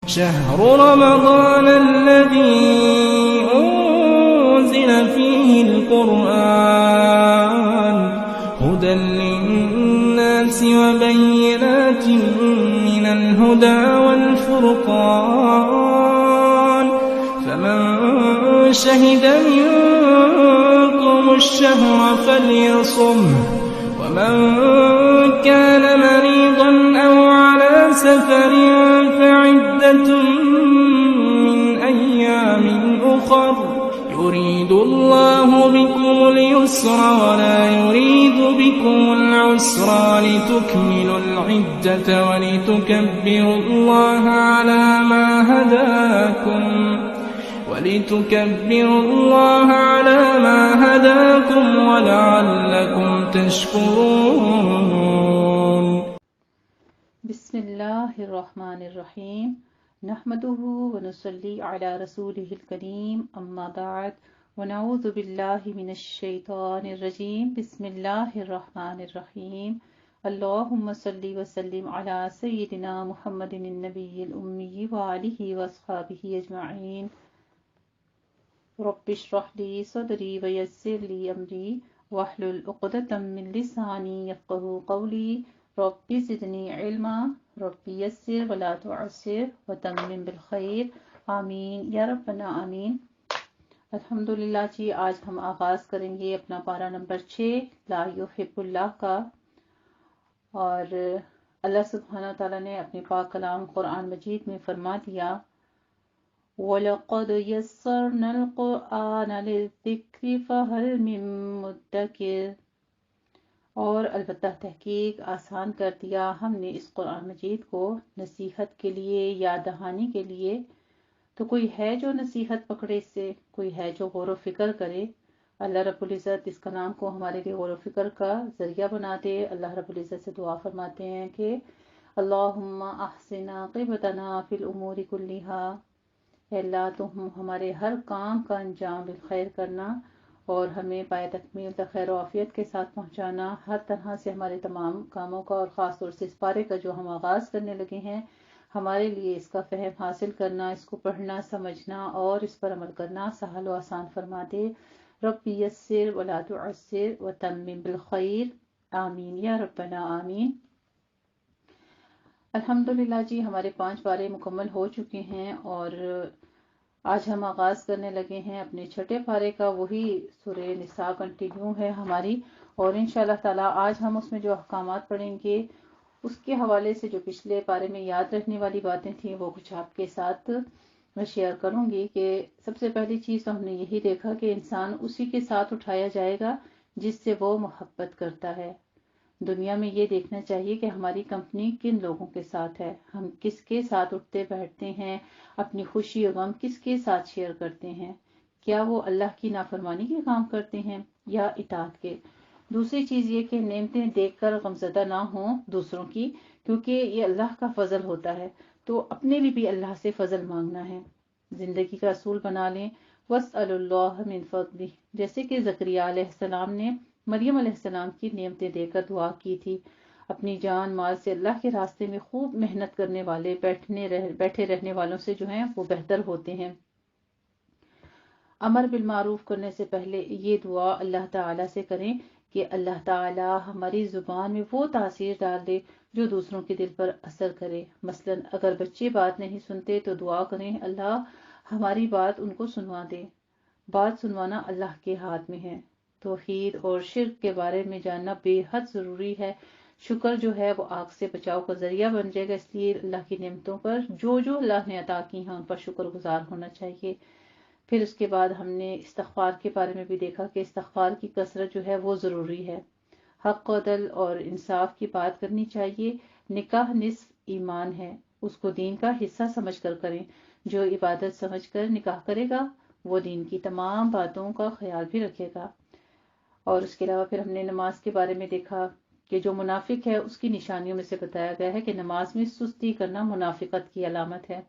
شهر رمضان الذي أنزل فيه القرآن هدى للناس وبينات من الهدى والفرقان فمن شهد منكم الشهر فليصمه ومن كان مريضا أو على سفر فعدة من أيام أخر يريد الله بكم اليسر ولا يريد بكم العسر ولتكملوا العدة ولتكبروا الله على ما هداكم ولعلكم تشكرون. بسم اللہ الرحمن الرحیم نحمده ونصلی علی رسوله الکریم اما بعد ونعوذ باللہ من الشیطان الرجیم بسم اللہ الرحمن الرحیم اللہم صلی وسلم علی سیدنا محمد النبی الامی وآلہ واصحابہ اجمعین. رب اشرح لی صدری ویسر لی امری واحلل عقدۃ من لسانی یفقہوا قولی. رب زدنی علما رب یسر ولا تعسر وتمم بالخیر آمین یا ربنا آمین. الحمدللہ جی، آج ہم آغاز کریں گے اپنا پارہ نمبر 6 لا یحب اللہ کا، اور اللہ سبحانہ تعالیٰ نے اپنے پاک کلام قرآن مجید میں فرما دیا وَلَقَدْ يَسَّرْنَا الْقُرْآنَ لِلذِّكْرِ فَهَلْ مِن مُدَّكِرٍ، اور البتہ تحقیق آسان کر دیا ہم نے اس قرآن مجید کو نصیحت کے لیے، یاد دہانی کے لیے. تو کوئی ہے جو نصیحت پکڑے اس سے، کوئی ہے جو غور و فکر کرے. اللہ رب العزت اس کلام کو ہمارے لیے غور و فکر کا ذریعہ بنا دے. اللہ رب العزت سے دعا فرماتے ہیں کہ اللہم احسن عاقبتنا فی الامور کلہا، اے اللہ تم ہمارے ہر کام کا انجام بالخیر کرنا اور ہمیں پائے تکمیل تک خیر و عافیت کے ساتھ پہنچانا. ہر طرح سے ہمارے تمام کاموں کا، اور خاص طور سے اس پارے کا جو ہم آغاز کرنے لگے ہیں، ہمارے لیے اس کا فہم حاصل کرنا، اس کو پڑھنا، سمجھنا اور اس پر عمل کرنا سہل و آسان فرما دے. رب یسر ولا تعسر وتمم بالخیر آمین یا ربنا آمین. الحمدللہ جی، ہمارے 5 پارے مکمل ہو چکے ہیں اور آج ہم آغاز کرنے لگے ہیں اپنے 6 پارے کا. وہی سورہ نساء کنٹینیو ہے ہماری، اور انشاءاللہ تعالی آج ہم اس میں جو احکامات پڑھیں گے اس کے حوالے سے جو پچھلے پارے میں یاد رکھنے والی باتیں تھیں وہ کچھ آپ کے ساتھ میں شیئر کروں گی. کہ سب سے پہلی چیز تو ہم نے یہی دیکھا کہ انسان اسی کے ساتھ اٹھایا جائے گا جس سے وہ محبت کرتا ہے. دنیا میں یہ دیکھنا چاہیے کہ ہماری کمپنی کن لوگوں کے ساتھ ہے، ہم کس کے ساتھ اٹھتے بیٹھتے ہیں، اپنی خوشی و غم کس کے ساتھ شیئر کرتے ہیں، کیا وہ اللہ کی نافرمانی کے کام کرتے ہیں یا اطاعت کے. دوسری چیز یہ کہ نعمتیں دیکھ کر غمزدہ نہ ہوں دوسروں کی، کیونکہ یہ اللہ کا فضل ہوتا ہے، تو اپنے لیے بھی اللہ سے فضل مانگنا ہے. زندگی کا اصول بنا لیں وَاسْأَلُوا اللَّهَ مِن فَضْلِهِ، جیسے کہ زکریا علیہ السلام نے مریم علیہ السلام کی نعمتیں دے کر دعا کی تھی. اپنی جان مال سے اللہ کے راستے میں خوب محنت کرنے والے بیٹھے رہنے والوں سے جو ہیں وہ بہتر ہوتے ہیں. امر بالمعروف کرنے سے پہلے یہ دعا اللہ تعالیٰ سے کریں کہ اللہ تعالیٰ ہماری زبان میں وہ تاثیر ڈال دے جو دوسروں کے دل پر اثر کرے. مثلا اگر بچے بات نہیں سنتے تو دعا کریں اللہ ہماری بات ان کو سنوا دے. بات سنوانا اللہ کے ہاتھ میں ہے. توحید اور شرک کے بارے میں جاننا بے حد ضروری ہے. شکر جو ہے وہ آگ سے بچاؤ کا ذریعہ بن جائے گا، اس لیے اللہ کی نعمتوں پر جو اللہ نے عطا کی ہیں ان پر شکر گزار ہونا چاہیے. پھر اس کے بعد ہم نے استغفار کے بارے میں بھی دیکھا کہ استغفار کی کثرت جو ہے وہ ضروری ہے. حق و عدل اور انصاف کی بات کرنی چاہیے. نکاح نصف ایمان ہے، اس کو دین کا حصہ سمجھ کر کریں. جو عبادت سمجھ کر نکاح کرے گا وہ دین کی تمام باتوں کا خیال بھی رکھے گا. اور اس کے علاوہ پھر ہم نے نماز کے بارے میں دیکھا کہ جو منافق ہے اس کی نشانیوں میں سے بتایا گیا ہے کہ نماز میں سستی کرنا منافقت کی علامت ہے.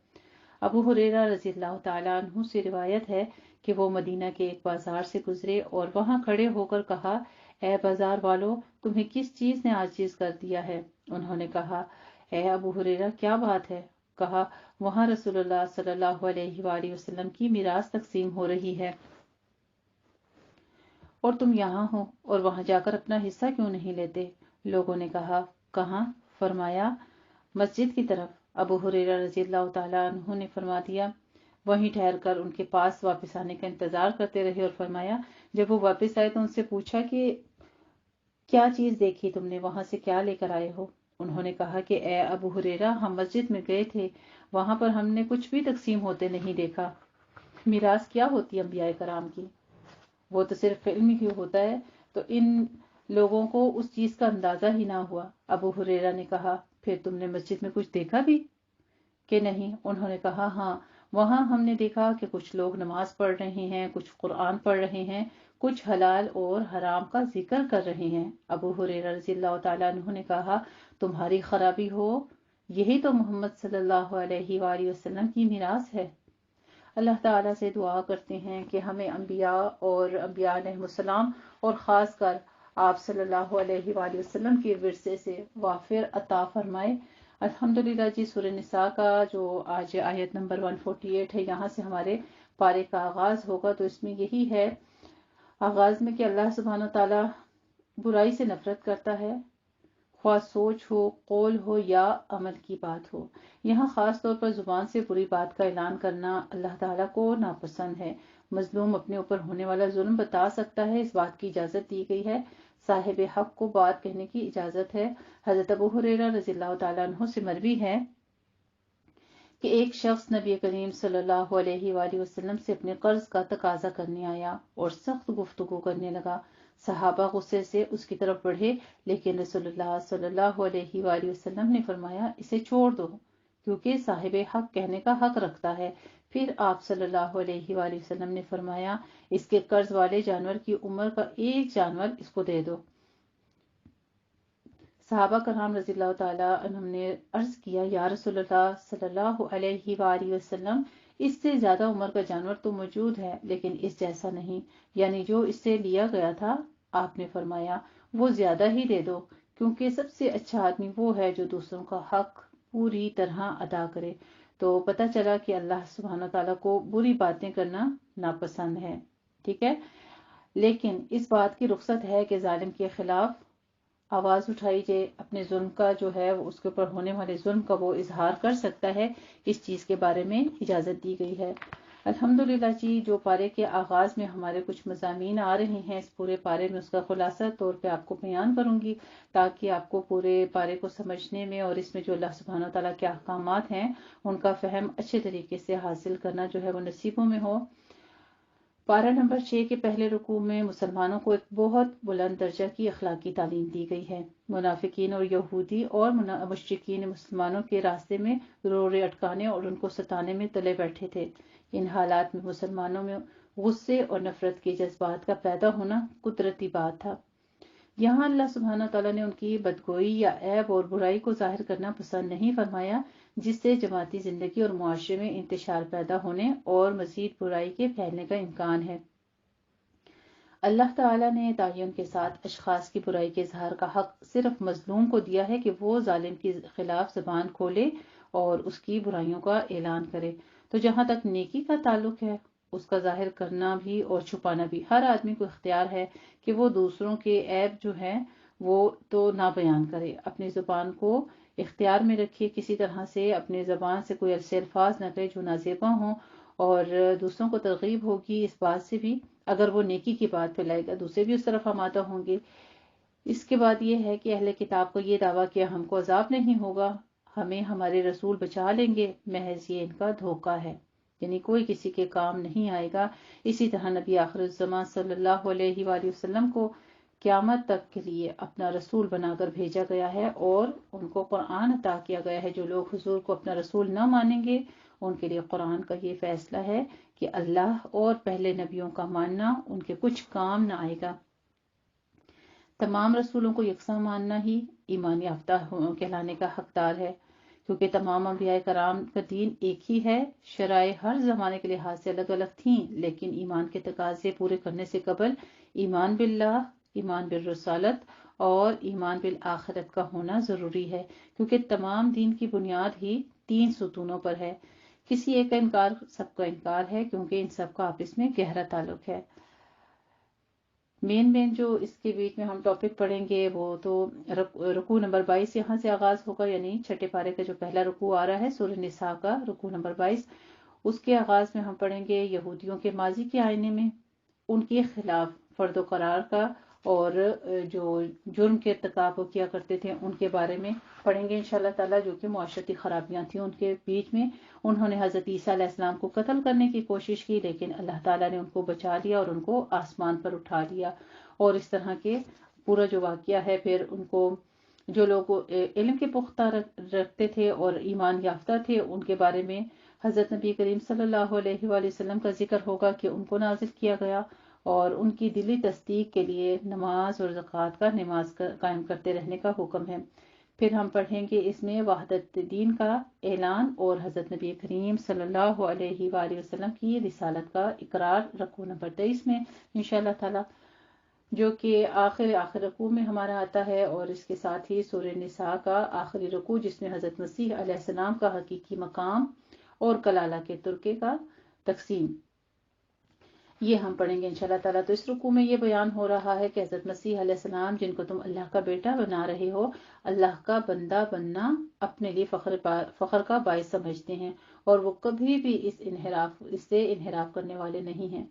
ابو ہریرہ رضی اللہ تعالیٰ عنہ سے روایت ہے کہ وہ مدینہ کے ایک بازار سے گزرے اور وہاں کھڑے ہو کر کہا اے بازار والو، تمہیں کس چیز نے عاجز کر دیا ہے؟ انہوں نے کہا اے ابو ہریرہ کیا بات ہے؟ کہا وہاں رسول اللہ صلی اللہ علیہ وآلہ وسلم کی میراث تقسیم ہو رہی ہے اور تم یہاں ہو اور وہاں جا کر اپنا حصہ کیوں نہیں لیتے؟ لوگوں نے کہا کہاں؟ فرمایا مسجد کی طرف۔ ابو ہریرہ رضی اللہ تعالیٰ عنہ نے فرما دیا وہیں ٹھہر کر ان کے پاس واپس آنے کا انتظار کرتے رہے اور فرمایا جب وہ واپس آئے تو ان سے پوچھا کہ کیا چیز دیکھی تم نے، وہاں سے کیا لے کر آئے ہو؟ انہوں نے کہا کہ اے ابو ہریرہ ہم مسجد میں گئے تھے، وہاں پر ہم نے کچھ بھی تقسیم ہوتے نہیں دیکھا۔ میراث کیا ہوتی ہے انبیاء کرام کی؟ وہ تو صرف علم ہی ہوتا ہے، تو ان لوگوں کو اس چیز کا اندازہ ہی نہ ہوا۔ ابو ہریرہ نے کہا پھر تم نے مسجد میں کچھ دیکھا بھی کہ نہیں؟ انہوں نے کہا ہاں، وہاں ہم نے دیکھا کہ کچھ لوگ نماز پڑھ رہے ہیں، کچھ قرآن پڑھ رہے ہیں، کچھ حلال اور حرام کا ذکر کر رہے ہیں۔ ابو ہریرہ رضی اللہ تعالیٰ عنہ نے کہا تمہاری خرابی ہو، یہی تو محمد صلی اللہ علیہ وآلہ وسلم کی میراث ہے۔ اللہ تعالیٰ سے دعا کرتے ہیں کہ ہمیں انبیاء اور انبیاء علیہ السلام اور خاص کر آپ صلی اللہ علیہ وآلہ وسلم کے ورثے سے وافر عطا فرمائے۔ الحمدللہ جی، سورہ نساء کا جو آج آیت نمبر 148 ہے، یہاں سے ہمارے پارے کا آغاز ہوگا، تو اس میں یہی ہے آغاز میں کہ اللہ سبحانہ تعالیٰ برائی سے نفرت کرتا ہے، خواہ سوچ ہو، قول ہو یا عمل کی بات ہو۔ یہاں خاص طور پر زبان سے بری بات کا اعلان کرنا اللہ تعالیٰ کو ناپسند ہے۔ مظلوم اپنے اوپر ہونے والا ظلم بتا سکتا ہے، اس بات کی اجازت دی گئی ہے۔ صاحب حق کو بات کہنے کی اجازت ہے۔ حضرت ابو ہریرہ رضی اللہ تعالیٰ عنہ سے مروی ہے کہ ایک شخص نبی کریم صلی اللہ علیہ وآلہ وسلم سے اپنے قرض کا تقاضا کرنے آیا اور سخت گفتگو کرنے لگا۔ صحابہ غصے سے اس کی طرف بڑھے، لیکن رسول اللہ صلی اللہ علیہ وآلہ وسلم نے فرمایا اسے چھوڑ دو، کیونکہ صاحب حق کہنے کا حق رکھتا ہے۔ پھر آپ صلی اللہ علیہ وآلہ وسلم نے فرمایا اس کے قرض والے جانور کی عمر کا ایک جانور اس کو دے دو۔ صحابہ کرام رضی اللہ تعالیٰ عنہم نے عرض کیا یا رسول اللہ صلی اللہ علیہ وآلہ وسلم، اس سے زیادہ عمر کا جانور تو موجود ہے لیکن اس جیسا نہیں، یعنی جو اس سے لیا گیا تھا۔ آپ نے فرمایا وہ زیادہ ہی دے دو، کیونکہ سب سے اچھا آدمی وہ ہے جو دوسروں کا حق پوری طرح ادا کرے۔ تو پتہ چلا کہ اللہ سبحانہ تعالیٰ کو بری باتیں کرنا ناپسند ہے، ٹھیک ہے، لیکن اس بات کی رخصت ہے کہ ظالم کے خلاف آواز اٹھائی جائے، اپنے ظلم کا جو ہے اس کے اوپر ہونے والے ظلم کا وہ اظہار کر سکتا ہے، اس چیز کے بارے میں اجازت دی گئی ہے۔ الحمدللہ جی، جو پارے کے آغاز میں ہمارے کچھ مضامین آ رہے ہیں، اس پورے پارے میں اس کا خلاصہ طور پہ آپ کو بیان کروں گی تاکہ آپ کو پورے پارے کو سمجھنے میں اور اس میں جو اللہ سبحانہ تعالیٰ کے احکامات ہیں ان کا فہم اچھے طریقے سے حاصل کرنا جو ہے وہ نصیبوں میں ہو۔ پارہ نمبر 6 کے پہلے رکوع میں مسلمانوں کو ایک بہت بلند درجہ کی اخلاقی تعلیم دی گئی ہے۔ منافقین اور یہودی اور مشرکین مسلمانوں کے راستے میں روڑے اٹکانے اور ان کو ستانے میں تلے بیٹھے تھے۔ ان حالات میں مسلمانوں میں غصے اور نفرت کے جذبات کا پیدا ہونا قدرتی بات تھا۔ یہاں اللہ سبحانہ تعالیٰ نے ان کی بدگوئی یا عیب اور برائی کو ظاہر کرنا پسند نہیں فرمایا، جس سے جماعتی زندگی اور معاشرے میں انتشار پیدا ہونے اور مزید برائی کے پھیلنے کا امکان ہے۔ اللہ تعالیٰ نے تعین کے ساتھ اشخاص کی برائی کے اظہار کا حق صرف مظلوم کو دیا ہے کہ وہ ظالم کے خلاف زبان کھولے اور اس کی برائیوں کا اعلان کرے۔ تو جہاں تک نیکی کا تعلق ہے، اس کا ظاہر کرنا بھی اور چھپانا بھی ہر آدمی کو اختیار ہے کہ وہ دوسروں کے عیب جو ہیں وہ تو نہ بیان کرے، اپنی زبان کو اختیار میں رکھے، کسی طرح سے اپنے زبان سے کوئی ایسے الفاظ نہ کہے جو نازیبا ہوں، اور دوسروں کو ترغیب ہوگی اس بات سے بھی، اگر وہ نیکی کی بات پھیلائے گا دوسرے بھی اس طرف آمادہ ہوں گے۔ اس کے بعد یہ ہے کہ اہل کتاب کو یہ دعویٰ کیا ہم کو عذاب نہیں ہوگا، ہمیں ہمارے رسول بچا لیں گے، محض یہ ان کا دھوکہ ہے، یعنی کوئی کسی کے کام نہیں آئے گا۔ اسی طرح نبی آخر الزمان صلی اللہ علیہ وآلہ وسلم کو قیامت تک کے لیے اپنا رسول بنا کر بھیجا گیا ہے اور ان کو قرآن عطا کیا گیا ہے۔ جو لوگ حضور کو اپنا رسول نہ مانیں گے ان کے لیے قرآن کا یہ فیصلہ ہے کہ اللہ اور پہلے نبیوں کا ماننا ان کے کچھ کام نہ آئے گا۔ تمام رسولوں کو یکساں ماننا ہی ایمان یافتہ کہلانے کا حقدار ہے، کیونکہ تمام انبیاء کرام کا دین ایک ہی ہے۔ شرائع ہر زمانے کے لحاظ سے الگ الگ تھیں، لیکن ایمان کے تقاضے پورے کرنے سے قبل ایمان باللہ، ایمان بالرسالت اور ایمان بالآخرت کا ہونا ضروری ہے، کیونکہ تمام دین کی بنیاد ہی 3 ستونوں پر ہے. کسی ایک کا انکار سب کا انکار ہے، کیونکہ ان سب کا آپس میں گہرا تعلق ہے. مین جو اس کے بیچ میں ہم ٹاپک پڑھیں گے وہ تو رکوع نمبر 22 یہاں سے آغاز ہوگا، یعنی چھٹے پارے کا جو پہلا رکوع آ رہا ہے سورہ نساء کا رکوع نمبر 22. اس کے آغاز میں ہم پڑھیں گے یہودیوں کے ماضی کے آئینے میں ان کے خلاف فرد و قرار کا، اور جو جرم کے ارتکاب وہ کیا کرتے تھے ان کے بارے میں پڑھیں گے انشاءاللہ تعالیٰ، جو کہ معاشرتی خرابیاں تھیں ان کے بیچ میں. انہوں نے حضرت عیسیٰ علیہ السلام کو قتل کرنے کی کوشش کی، لیکن اللہ تعالیٰ نے ان کو بچا لیا اور ان کو آسمان پر اٹھا لیا. اور اس طرح کے پورا جو واقعہ ہے، پھر ان کو جو لوگ علم کے پختہ رکھتے تھے اور ایمان یافتہ تھے ان کے بارے میں حضرت نبی کریم صلی اللہ علیہ وآلہ وسلم کا ذکر ہوگا کہ ان کو نازل کیا گیا، اور ان کی دلی تصدیق کے لیے نماز اور زکوٰۃ کا نماز قائم کرتے رہنے کا حکم ہے. پھر ہم پڑھیں گے اس میں وحدت دین کا اعلان اور حضرت نبی کریم صلی اللہ علیہ وآلہ وسلم کی رسالت کا اقرار رکوع نمبر 23 میں انشاءاللہ تعالی، جو کہ آخر رکوع میں ہمارا آتا ہے. اور اس کے ساتھ ہی سورہ نساء کا آخری رکوع جس میں حضرت مسیح علیہ السلام کا حقیقی مقام اور کلالہ کے ترکے کا تقسیم، یہ ہم پڑھیں گے انشاءاللہ تعالیٰ. تو اس رکوع میں یہ بیان ہو رہا ہے کہ حضرت مسیح علیہ السلام جن کو تم اللہ کا بیٹا بنا رہے ہو، اللہ کا بندہ بننا اپنے لیے فخر کا باعث سمجھتے ہیں، اور وہ کبھی بھی اس سے انحراف کرنے والے نہیں ہیں.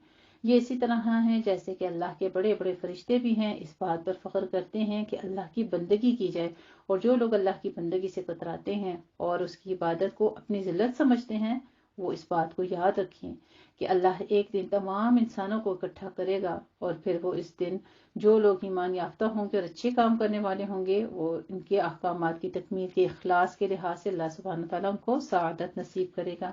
یہ اسی طرح ہیں جیسے کہ اللہ کے بڑے بڑے فرشتے بھی ہیں، اس بات پر فخر کرتے ہیں کہ اللہ کی بندگی کی جائے. اور جو لوگ اللہ کی بندگی سے کتراتے ہیں اور اس کی عبادت کو اپنی ذلت سمجھتے ہیں، وہ اس بات کو یاد رکھیں کہ اللہ ایک دن تمام انسانوں کو اکٹھا کرے گا، اور پھر وہ اس دن جو لوگ ایمان یافتہ ہوں گے اور اچھے کام کرنے والے ہوں گے، وہ ان کے احکامات کی تکمیل کے اخلاص کے لحاظ سے اللہ سبحانہ تعالیٰ ان کو سعادت نصیب کرے گا.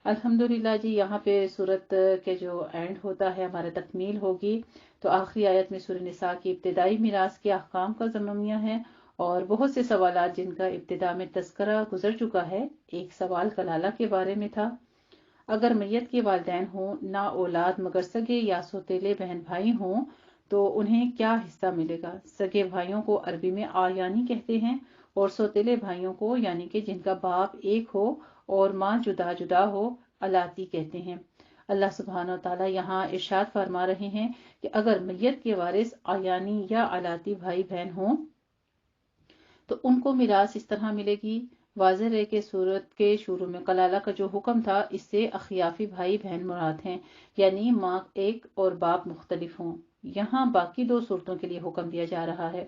الحمدللہ جی، یہاں پہ سورت کے جو اینڈ ہوتا ہے ہمارا تکمیل ہوگی. تو آخری آیت میں سورہ نساء کی ابتدائی میراث کے احکام کا ضمنیہ ہے، اور بہت سے سوالات جن کا ابتدا میں تذکرہ گزر چکا ہے. ایک سوال کلالہ کے بارے میں تھا، اگر میت کے والدین ہوں نا اولاد مگر سگے یا سوتیلے بہن بھائی ہوں تو انہیں کیا حصہ ملے گا؟ سگے بھائیوں کو عربی میں آیانی کہتے ہیں، اور سوتیلے بھائیوں کو یعنی کہ جن کا باپ ایک ہو اور ماں جدا جدا ہو الاتی کہتے ہیں. اللہ سبحانہ وتعالیٰ یہاں ارشاد فرما رہے ہیں کہ اگر میت کے وارث آیانی یا الاتی بھائی بہن ہوں تو ان کو میراث اس طرح ملے گی. واضح ہے کہ سورت کے شروع میں کلالہ کا جو حکم تھا اس سے اخیافی بھائی بہن مراد ہیں، یعنی ماں ایک اور باپ مختلف ہوں. یہاں باقی 2 صورتوں کے لیے حکم دیا جا رہا ہے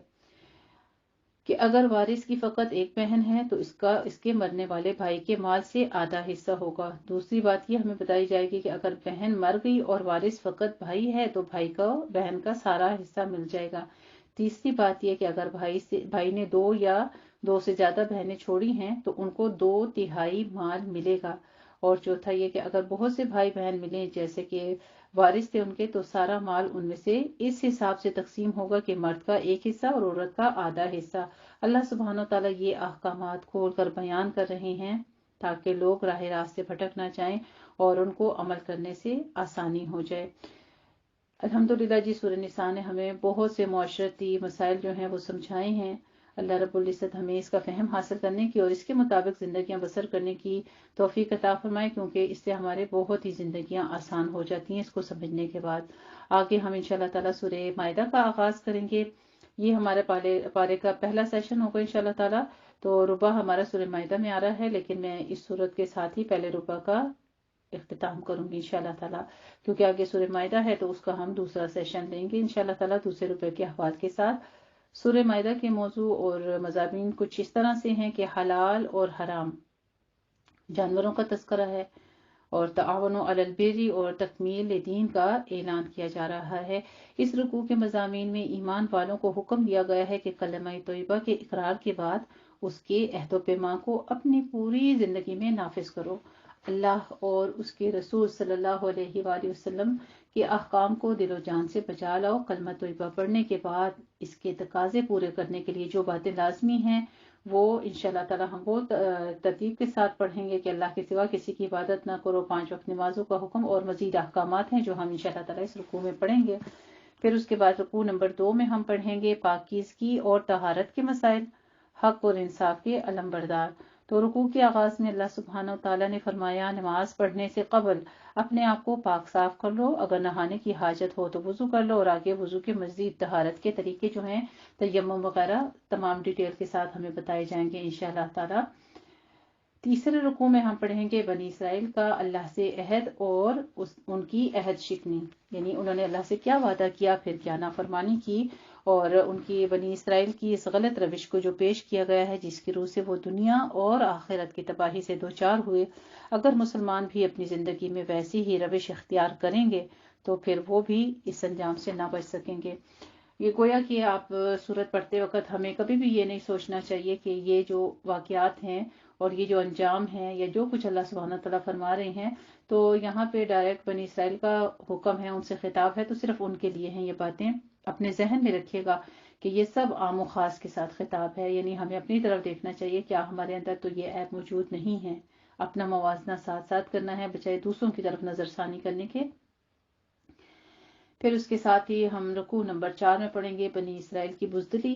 کہ اگر وارث کی فقط ایک بہن ہے تو اس کے مرنے والے بھائی کے مال سے آدھا حصہ ہوگا. دوسری بات یہ ہمیں بتائی جائے گی کہ اگر بہن مر گئی اور وارث فقط بھائی ہے تو بھائی کو بہن کا سارا حصہ مل جائے گا. تیسری بات یہ کہ اگر بھائی نے 2 یا 2 سے زیادہ بہنیں چھوڑی ہیں تو ان کو 2/3 مال ملے گا. اور چوتھا یہ کہ اگر بہت سے بھائی بہن ملیں جیسے کہ وارث تھے ان کے، تو سارا مال ان میں سے اس حساب سے تقسیم ہوگا کہ مرد کا ایک حصہ اور عورت کا آدھا حصہ. اللہ سبحانہ وتعالیٰ یہ احکامات کھول کر بیان کر رہے ہیں تاکہ لوگ راہ راست سے بھٹک نہ جائیں اور ان کو عمل کرنے سے آسانی ہو جائے. الحمدللہ جی، سورہ نساء نے ہمیں بہت سے معاشرتی مسائل جو ہیں وہ سمجھائے ہیں. اللہ رب العزت ہمیں اس کا فہم حاصل کرنے کی اور اس کے مطابق زندگیاں بسر کرنے کی توفیق عطا فرمائے، کیونکہ اس سے ہمارے بہت ہی زندگیاں آسان ہو جاتی ہیں اس کو سمجھنے کے بعد. آگے ہم انشاءاللہ تعالیٰ سورہ مائدہ کا آغاز کریں گے. یہ ہمارے پارے کا پہلا سیشن ہوگا انشاءاللہ تعالیٰ. تو ربع ہمارا سورہ مائدہ میں آ رہا ہے، لیکن میں اس سورت کے ساتھ ہی پہلے ربع کا اختتام کروں گی انشاءاللہ تعالیٰ، کیونکہ آگے سورہ مائدہ ہے تو اس کا ہم دوسرا سیشن لیں گے انشاءاللہ تعالیٰ دوسرے ربع کے احوال کے ساتھ. سورہ مائدہ کے موضوع اور مضامین کچھ اس طرح سے ہیں کہ حلال اور حرام جانوروں کا تذکرہ ہے، اور تعاونوا علی البر اور تکمیل دین کا اعلان کیا جا رہا ہے. اس رکوع کے مضامین میں ایمان والوں کو حکم دیا گیا ہے کہ کلمہ طیبہ کے اقرار کے بعد اس کے عہد و پیمان کو اپنی پوری زندگی میں نافذ کرو. اللہ اور اس کے رسول صلی اللہ علیہ وآلہ وسلم کے احکام کو دل و جان سے بجا لاؤ. کلمہ طیبہ پڑھنے کے بعد اس کے تقاضے پورے کرنے کے لیے جو باتیں لازمی ہیں وہ انشاءاللہ تعالی ہم وہ ترتیب کے ساتھ پڑھیں گے کہ اللہ کے سوا کسی کی عبادت نہ کرو، 5 وقت نمازوں کا حکم اور مزید احکامات ہیں جو ہم انشاءاللہ تعالی اس رکوع میں پڑھیں گے. پھر اس کے بعد رکوع نمبر 2 میں ہم پڑھیں گے پاکیزگی اور طہارت کے مسائل، حق اور انصاف کے علمبردار. تو رکوع کے آغاز میں اللہ سبحانہ و تعالیٰ نے فرمایا نماز پڑھنے سے قبل اپنے آپ کو پاک صاف کر لو، اگر نہانے کی حاجت ہو تو وضو کر لو، اور آگے وضو کے مزید طہارت کے طریقے جو ہیں تیمم وغیرہ تمام ڈیٹیل کے ساتھ ہمیں بتائے جائیں گے انشاءاللہ تعالیٰ۔ تیسرے رکوع میں ہم پڑھیں گے بنی اسرائیل کا اللہ سے عہد اور ان کی عہد شکنی، یعنی انہوں نے اللہ سے کیا وعدہ کیا، پھر کیا نافرمانی کی، اور ان کی بنی اسرائیل کی اس غلط روش کو جو پیش کیا گیا ہے جس کی روح سے وہ دنیا اور آخرت کی تباہی سے دوچار ہوئے۔ اگر مسلمان بھی اپنی زندگی میں ویسی ہی روش اختیار کریں گے تو پھر وہ بھی اس انجام سے نہ بچ سکیں گے۔ یہ گویا کہ آپ سورت پڑھتے وقت ہمیں کبھی بھی یہ نہیں سوچنا چاہیے کہ یہ جو واقعات ہیں اور یہ جو انجام ہیں یا جو کچھ اللہ سبحانہ تعالیٰ فرما رہے ہیں تو یہاں پہ ڈائریکٹ بنی اسرائیل کا حکم ہے، ان سے خطاب ہے، تو صرف ان کے لیے ہیں۔ یہ باتیں اپنے ذہن میں رکھیے گا کہ یہ سب عام و خاص کے ساتھ خطاب ہے، یعنی ہمیں اپنی طرف دیکھنا چاہیے کیا ہمارے اندر تو یہ عیب موجود نہیں ہے، اپنا موازنہ ساتھ ساتھ کرنا ہے بجائے دوسروں کی طرف نظر ثانی کرنے کے۔ پھر اس کے ساتھ ہی ہم رکوع نمبر 4 میں پڑھیں گے بنی اسرائیل کی بزدلی،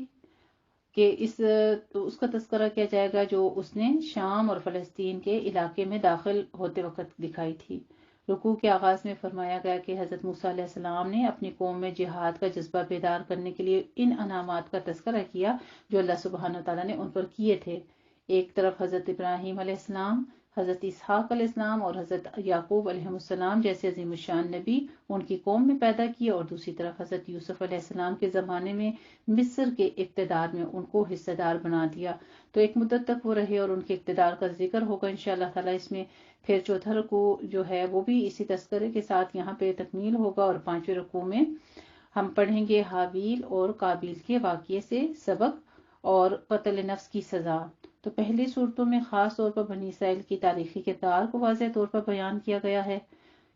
کہ اس کا تذکرہ کیا جائے گا جو اس نے شام اور فلسطین کے علاقے میں داخل ہوتے وقت دکھائی تھی۔ رکوع کے آغاز میں فرمایا گیا کہ حضرت موسیٰ علیہ السلام نے اپنی قوم میں جہاد کا جذبہ بیدار کرنے کے لیے ان انعامات کا تذکرہ کیا جو اللہ سبحانہ تعالیٰ نے ان پر کیے تھے۔ ایک طرف حضرت ابراہیم علیہ السلام، حضرت اسحاق علیہ السلام اور حضرت یعقوب علیہ السلام جیسے عظیم الشان نبی ان کی قوم میں پیدا کیے، اور دوسری طرف حضرت یوسف علیہ السلام کے زمانے میں مصر کے اقتدار میں ان کو حصہ دار بنا دیا، تو ایک مدت تک وہ رہے اور ان کے اقتدار کا ذکر ہوگا انشاءاللہ تعالیٰ اس میں۔ پھر چوتھا رکوع جو ہے وہ بھی اسی تذکرے کے ساتھ یہاں پہ تکمیل ہوگا، اور پانچویں رکوع میں ہم پڑھیں گے حابیل اور قابیل کے واقعے سے سبق اور قتل نفس کی سزا۔ تو پہلی صورتوں میں خاص طور پر بنی اسرائیل کی تاریخی کردار کو واضح طور پر بیان کیا گیا ہے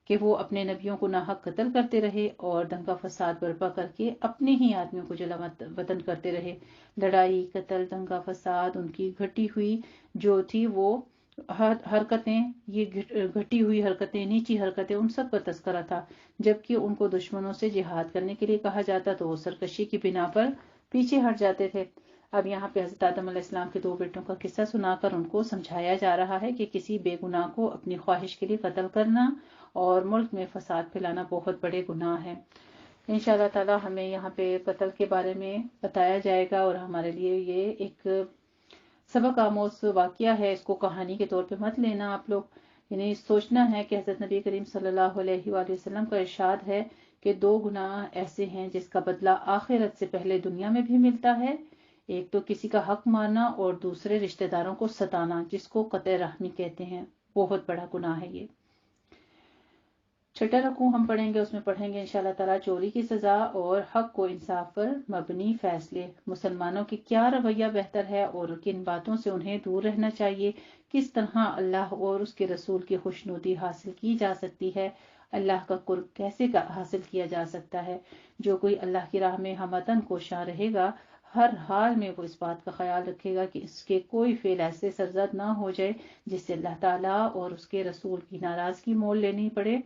کہ وہ اپنے نبیوں کو ناحق قتل کرتے رہے اور دنگا فساد برپا کر کے اپنے ہی آدمیوں کو جلا وطن کرتے رہے۔ لڑائی، قتل، دنگا فساد، ان کی گھٹی ہوئی جو تھی وہ حرکتیں، یہ گھٹی ہوئی حرکتیں، نیچی حرکتیں، ان سب کا تذکرہ تھا، جبکہ ان کو دشمنوں سے جہاد کرنے کے لیے کہا جاتا تو وہ سرکشی کی بنا پر پیچھے ہٹ جاتے تھے۔ اب یہاں پہ حضرت آدم علیہ السلام کے 2 بیٹوں کا قصہ سنا کر ان کو سمجھایا جا رہا ہے کہ کسی بے گناہ کو اپنی خواہش کے لیے قتل کرنا اور ملک میں فساد پھیلانا بہت بڑے گناہ ہے۔ انشاءاللہ تعالی ہمیں یہاں پہ قتل کے بارے میں بتایا جائے گا، اور ہمارے لیے یہ ایک سبق آموز واقعہ ہے، اس کو کہانی کے طور پہ مت لینا آپ لوگ، یعنی سوچنا ہے کہ حضرت نبی کریم صلی اللہ علیہ وآلہ وسلم کا ارشاد ہے کہ 2 گناہ ایسے ہیں جس کا بدلہ آخرت سے پہلے دنیا میں بھی ملتا ہے، ایک تو کسی کا حق مارنا اور دوسرے رشتہ داروں کو ستانا، جس کو قطع رحمی کہتے ہیں، بہت بڑا گناہ ہے یہ۔ چھٹا رکوع ہم پڑھیں گے، اس میں پڑھیں گے انشاءاللہ تعالیٰ چوری کی سزا اور حق و انصاف پر مبنی فیصلے، مسلمانوں کی کیا رویہ بہتر ہے اور کن باتوں سے انہیں دور رہنا چاہیے، کس طرح اللہ اور اس کے رسول کی خوشنودی حاصل کی جا سکتی ہے، اللہ کا قرب کیسے حاصل کیا جا سکتا ہے۔ جو کوئی اللہ کی راہ میں ہمدن کوشاں رہے گا ہر حال میں وہ اس بات کا خیال رکھے گا کہ اس کے کوئی فعل ایسے سرزد نہ ہو جائے جس سے اللہ تعالیٰ اور اس کے رسول کی ناراضگی مول لینی پڑے،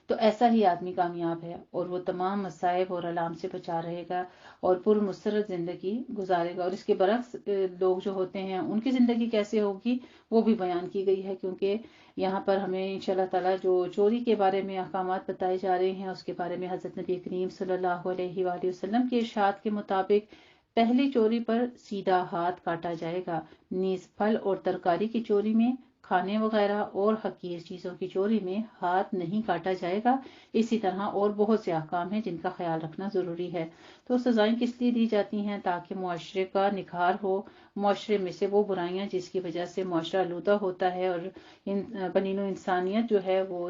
تو ایسا ہی آدمی کامیاب ہے اور وہ تمام مصائب اور علام سے بچا رہے گا اور پرمسرت زندگی گزارے گا۔ اور اس کے برعکس لوگ جو ہوتے ہیں ان کی زندگی کیسے ہوگی وہ بھی بیان کی گئی ہے، کیونکہ یہاں پر ہمیں انشاءاللہ تعالیٰ جو چوری کے بارے میں احکامات بتائے جا رہے ہیں اس کے بارے میں حضرت نبی کریم صلی اللہ علیہ وآلہ وسلم کے ارشاد کے مطابق پہلی چوری پر سیدھا ہاتھ کاٹا جائے گا، نیز پھل اور ترکاری کی چوری میں، کھانے وغیرہ اور حقیر چیزوں کی چوری میں ہاتھ نہیں کاٹا جائے گا۔ اسی طرح اور بہت سے احکام ہیں جن کا خیال رکھنا ضروری ہے۔ تو سزائیں کس لیے دی جاتی ہیں؟ تاکہ معاشرے کا نکھار ہو، معاشرے میں سے وہ برائیاں جس کی وجہ سے معاشرہ آلودہ ہوتا ہے اور بنی نوع انسانیت جو ہے وہ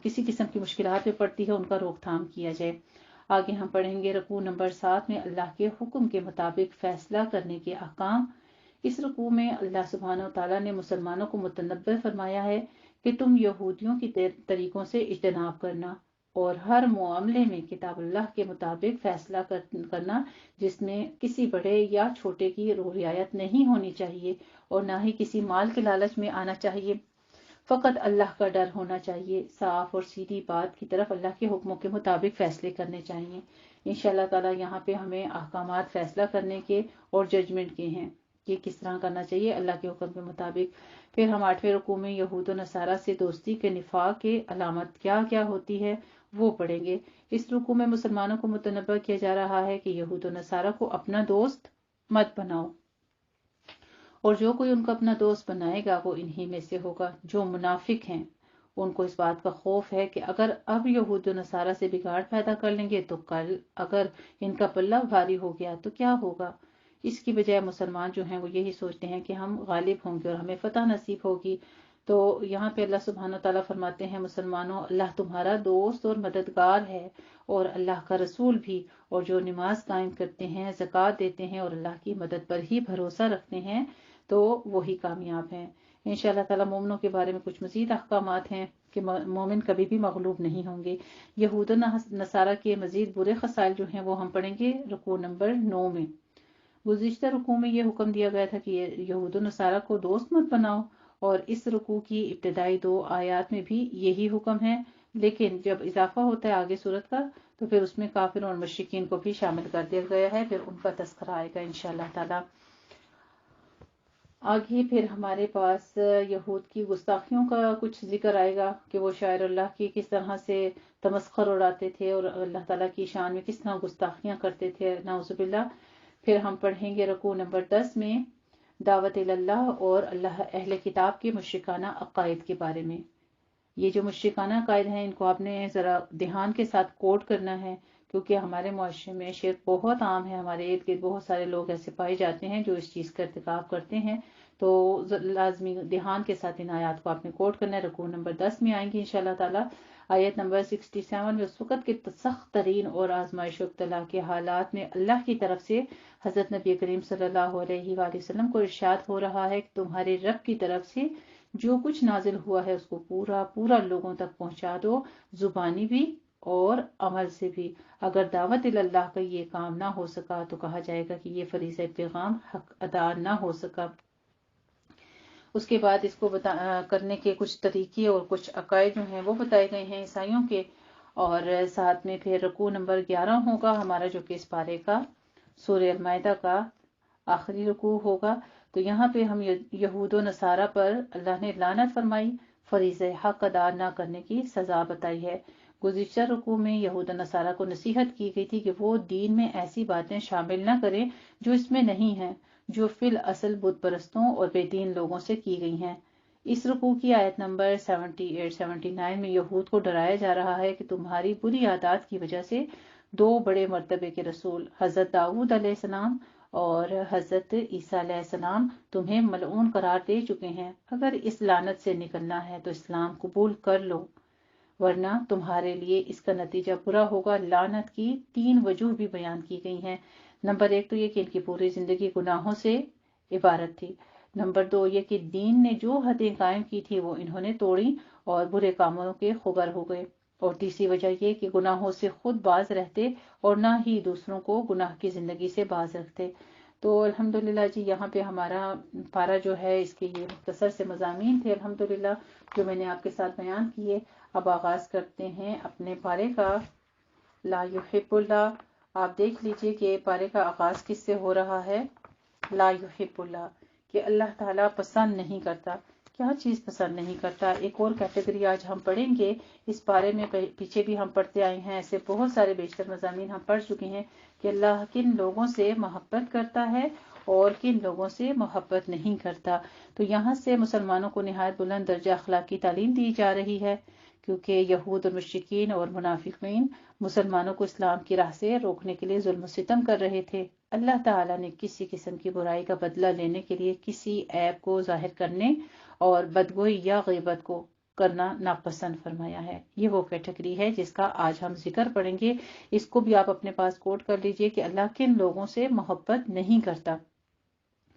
کسی قسم کی مشکلات میں پڑتی ہے، ان کا روک تھام کیا جائے۔ آگے ہم پڑھیں گے رکوع نمبر 7 میں اللہ کے حکم کے مطابق فیصلہ کرنے کے احکام۔ اس رکوع میں اللہ سبحانہ و تعالیٰ نے مسلمانوں کو متنبہ فرمایا ہے کہ تم یہودیوں کی طریقوں سے اجتناب کرنا اور ہر معاملے میں کتاب اللہ کے مطابق فیصلہ کرنا، جس میں کسی بڑے یا چھوٹے کی رعایت نہیں ہونی چاہیے اور نہ ہی کسی مال کے لالچ میں آنا چاہیے، فقط اللہ کا ڈر ہونا چاہیے، صاف اور سیدھی بات کی طرف اللہ کے حکموں کے مطابق فیصلے کرنے چاہیے۔ انشاءاللہ تعالیٰ یہاں پہ ہمیں احکامات فیصلہ کرنے کے اور ججمنٹ کے ہیں۔ یہ کس طرح کرنا چاہیے اللہ کے حکم کے مطابق۔ پھر ہم 8ویں رکوع میں یہود و نصارہ سے دوستی کے نفاق کے علامت کیا کیا ہوتی ہے وہ پڑھیں گے۔ اس رکوع میں مسلمانوں کو متنبہ کیا جا رہا ہے کہ یہود و نصارہ کو اپنا دوست مت بناؤ، اور جو کوئی ان کو اپنا دوست بنائے گا وہ انہی میں سے ہوگا جو منافق ہیں۔ ان کو اس بات کا خوف ہے کہ اگر اب یہود و نصارہ سے بگاڑ پیدا کر لیں گے تو کل اگر ان کا پلہ بھاری ہو گیا تو کیا ہوگا۔ اس کی بجائے مسلمان جو ہیں وہ یہی سوچتے ہیں کہ ہم غالب ہوں گے اور ہمیں فتح نصیب ہوگی۔ تو یہاں پہ اللہ سبحانہ تعالیٰ فرماتے ہیں مسلمانوں اللہ تمہارا دوست اور مددگار ہے اور اللہ کا رسول بھی، اور جو نماز قائم کرتے ہیں، زکوٰۃ دیتے ہیں اور اللہ کی مدد پر ہی بھروسہ رکھتے ہیں تو وہی کامیاب ہیں۔ انشاءاللہ تعالیٰ مومنوں کے بارے میں کچھ مزید احکامات ہیں کہ مومن کبھی بھی مغلوب نہیں ہوں گے۔ یہود و نصارہ کے مزید برے خصال جو ہیں وہ ہم پڑھیں گے رکوع نمبر 9 میں۔ گزشتہ رکوع میں یہ حکم دیا گیا تھا کہ یہود و نصارہ کو دوست مت بناؤ، اور اس رکوع کی ابتدائی 2 آیات میں بھی یہی حکم ہے، لیکن جب اضافہ ہوتا ہے آگے صورت کا تو پھر اس میں کافر اور مشرکین کو بھی شامل کر دیا گیا ہے، پھر ان کا تذکرہ آئے گا انشاءاللہ تعالی۔ آگے پھر ہمارے پاس یہود کی گستاخیوں کا کچھ ذکر آئے گا کہ وہ شاعر اللہ کی کس طرح سے تمسخر اڑاتے تھے اور اللہ تعالیٰ کی شان میں کس طرح گستاخیاں کرتے تھے، نعوذ باللہ۔ پھر ہم پڑھیں گے رکوع نمبر 10 میں دعوت اللہ اور اللہ اہل کتاب کے مشرکانہ عقائد کے بارے میں۔ یہ جو مشرکانہ عقائد ہیں ان کو آپ نے ذرا دھیان کے ساتھ کوٹ کرنا ہے، کیونکہ ہمارے معاشرے میں شرک بہت عام ہے، ہمارے ارد گرد بہت سارے لوگ ایسے پائے جاتے ہیں جو اس چیز کا ارتکاب کرتے ہیں، تو لازمی دھیان کے ساتھ ان آیات کو آپ نے کوٹ کرنا ہے۔ رکوع نمبر 10 میں آئیں گے انشاءاللہ تعالی۔ آیت نمبر 67 میں اس وقت کے سخت ترین اور آزمائش و ابتلا کے حالات میں اللہ کی طرف سے حضرت نبی کریم صلی اللہ علیہ وآلہ وسلم کو ارشاد ہو رہا ہے کہ تمہارے رب کی طرف سے جو کچھ نازل ہوا ہے اس کو پورا پورا لوگوں تک پہنچا دو، زبانی بھی اور عمل سے بھی۔ اگر دعوت اللہ کا یہ کام نہ ہو سکا تو کہا جائے گا کہ یہ فریضہ پیغام حق ادا نہ ہو سکا۔ اس کے بعد اس کو کرنے کے کچھ طریقے اور کچھ عقائد جو ہیں وہ بتائے گئے ہیں عیسائیوں کے، اور ساتھ میں پھر رکوع نمبر 11 ہوگا ہمارا جو کہ اس پارے کا سورہ المائدہ کا آخری رکوع ہوگا۔ تو یہاں پہ ہم یہود و نصارہ پر اللہ نے لعنت فرمائی، فریضہ حق ادا نہ کرنے کی سزا بتائی ہے۔ گزشتہ رکوع میں یہود و نصارہ کو نصیحت کی گئی تھی کہ وہ دین میں ایسی باتیں شامل نہ کریں جو اس میں نہیں ہیں، جو فی الاصل بت پرستوں اور بے دین لوگوں سے کی گئی ہیں۔ اس رکوع کی آیت نمبر 78-79 میں یہود کو ڈرایا جا رہا ہے کہ تمہاری بری عادات کی وجہ سے 2 بڑے مرتبے کے رسول حضرت داؤد علیہ السلام اور حضرت عیسیٰ علیہ السلام تمہیں ملعون قرار دے چکے ہیں۔ اگر اس لعنت سے نکلنا ہے تو اسلام قبول کر لو، ورنہ تمہارے لیے اس کا نتیجہ برا ہوگا۔ لعنت کی 3 وجوہ بھی بیان کی گئی ہیں۔ نمبر 1 تو یہ کہ ان کی پوری زندگی گناہوں سے عبارت تھی۔ نمبر 2 یہ کہ دین نے جو حدیں قائم کی تھی وہ انہوں نے توڑی اور برے کاموں کے خوگر ہو گئے۔ اور تیسری وجہ یہ کہ گناہوں سے خود باز رہتے اور نہ ہی دوسروں کو گناہ کی زندگی سے باز رکھتے۔ تو الحمدللہ جی یہاں پہ ہمارا پارہ جو ہے اس کے یہ مختصر سے مضامین تھے الحمدللہ جو میں نے آپ کے ساتھ بیان کیے۔ اب آغاز کرتے ہیں اپنے پارے کا۔ لا یحب اللہ، آپ دیکھ لیجئے کہ پارے کا آغاز کس سے ہو رہا ہے۔ لا یحب اللہ، کہ اللہ تعالیٰ پسند نہیں کرتا۔ کیا چیز پسند نہیں کرتا؟ ایک اور کیٹیگری آج ہم پڑھیں گے اس بارے میں، پیچھے بھی ہم پڑھتے آئے ہیں، ایسے بہت سارے بیشتر مضامین ہم پڑھ چکے ہیں کہ اللہ کن لوگوں سے محبت کرتا ہے اور کن لوگوں سے محبت نہیں کرتا۔ تو یہاں سے مسلمانوں کو نہایت بلند درجہ اخلاقی تعلیم دی جا رہی ہے، کیونکہ یہود اور مشرکین اور منافقین مسلمانوں کو اسلام کی راہ سے روکنے کے لیے ظلم و ستم کر رہے تھے۔ اللہ تعالیٰ نے کسی قسم کی برائی کا بدلہ لینے کے لیے کسی عیب کو ظاہر کرنے اور بدگوئی یا غیبت کو کرنا ناپسند فرمایا ہے۔ یہ وہ کیٹیگری ہے جس کا آج ہم ذکر پڑھیں گے۔ اس کو بھی آپ اپنے پاس کوٹ کر لیجئے کہ اللہ کن لوگوں سے محبت نہیں کرتا۔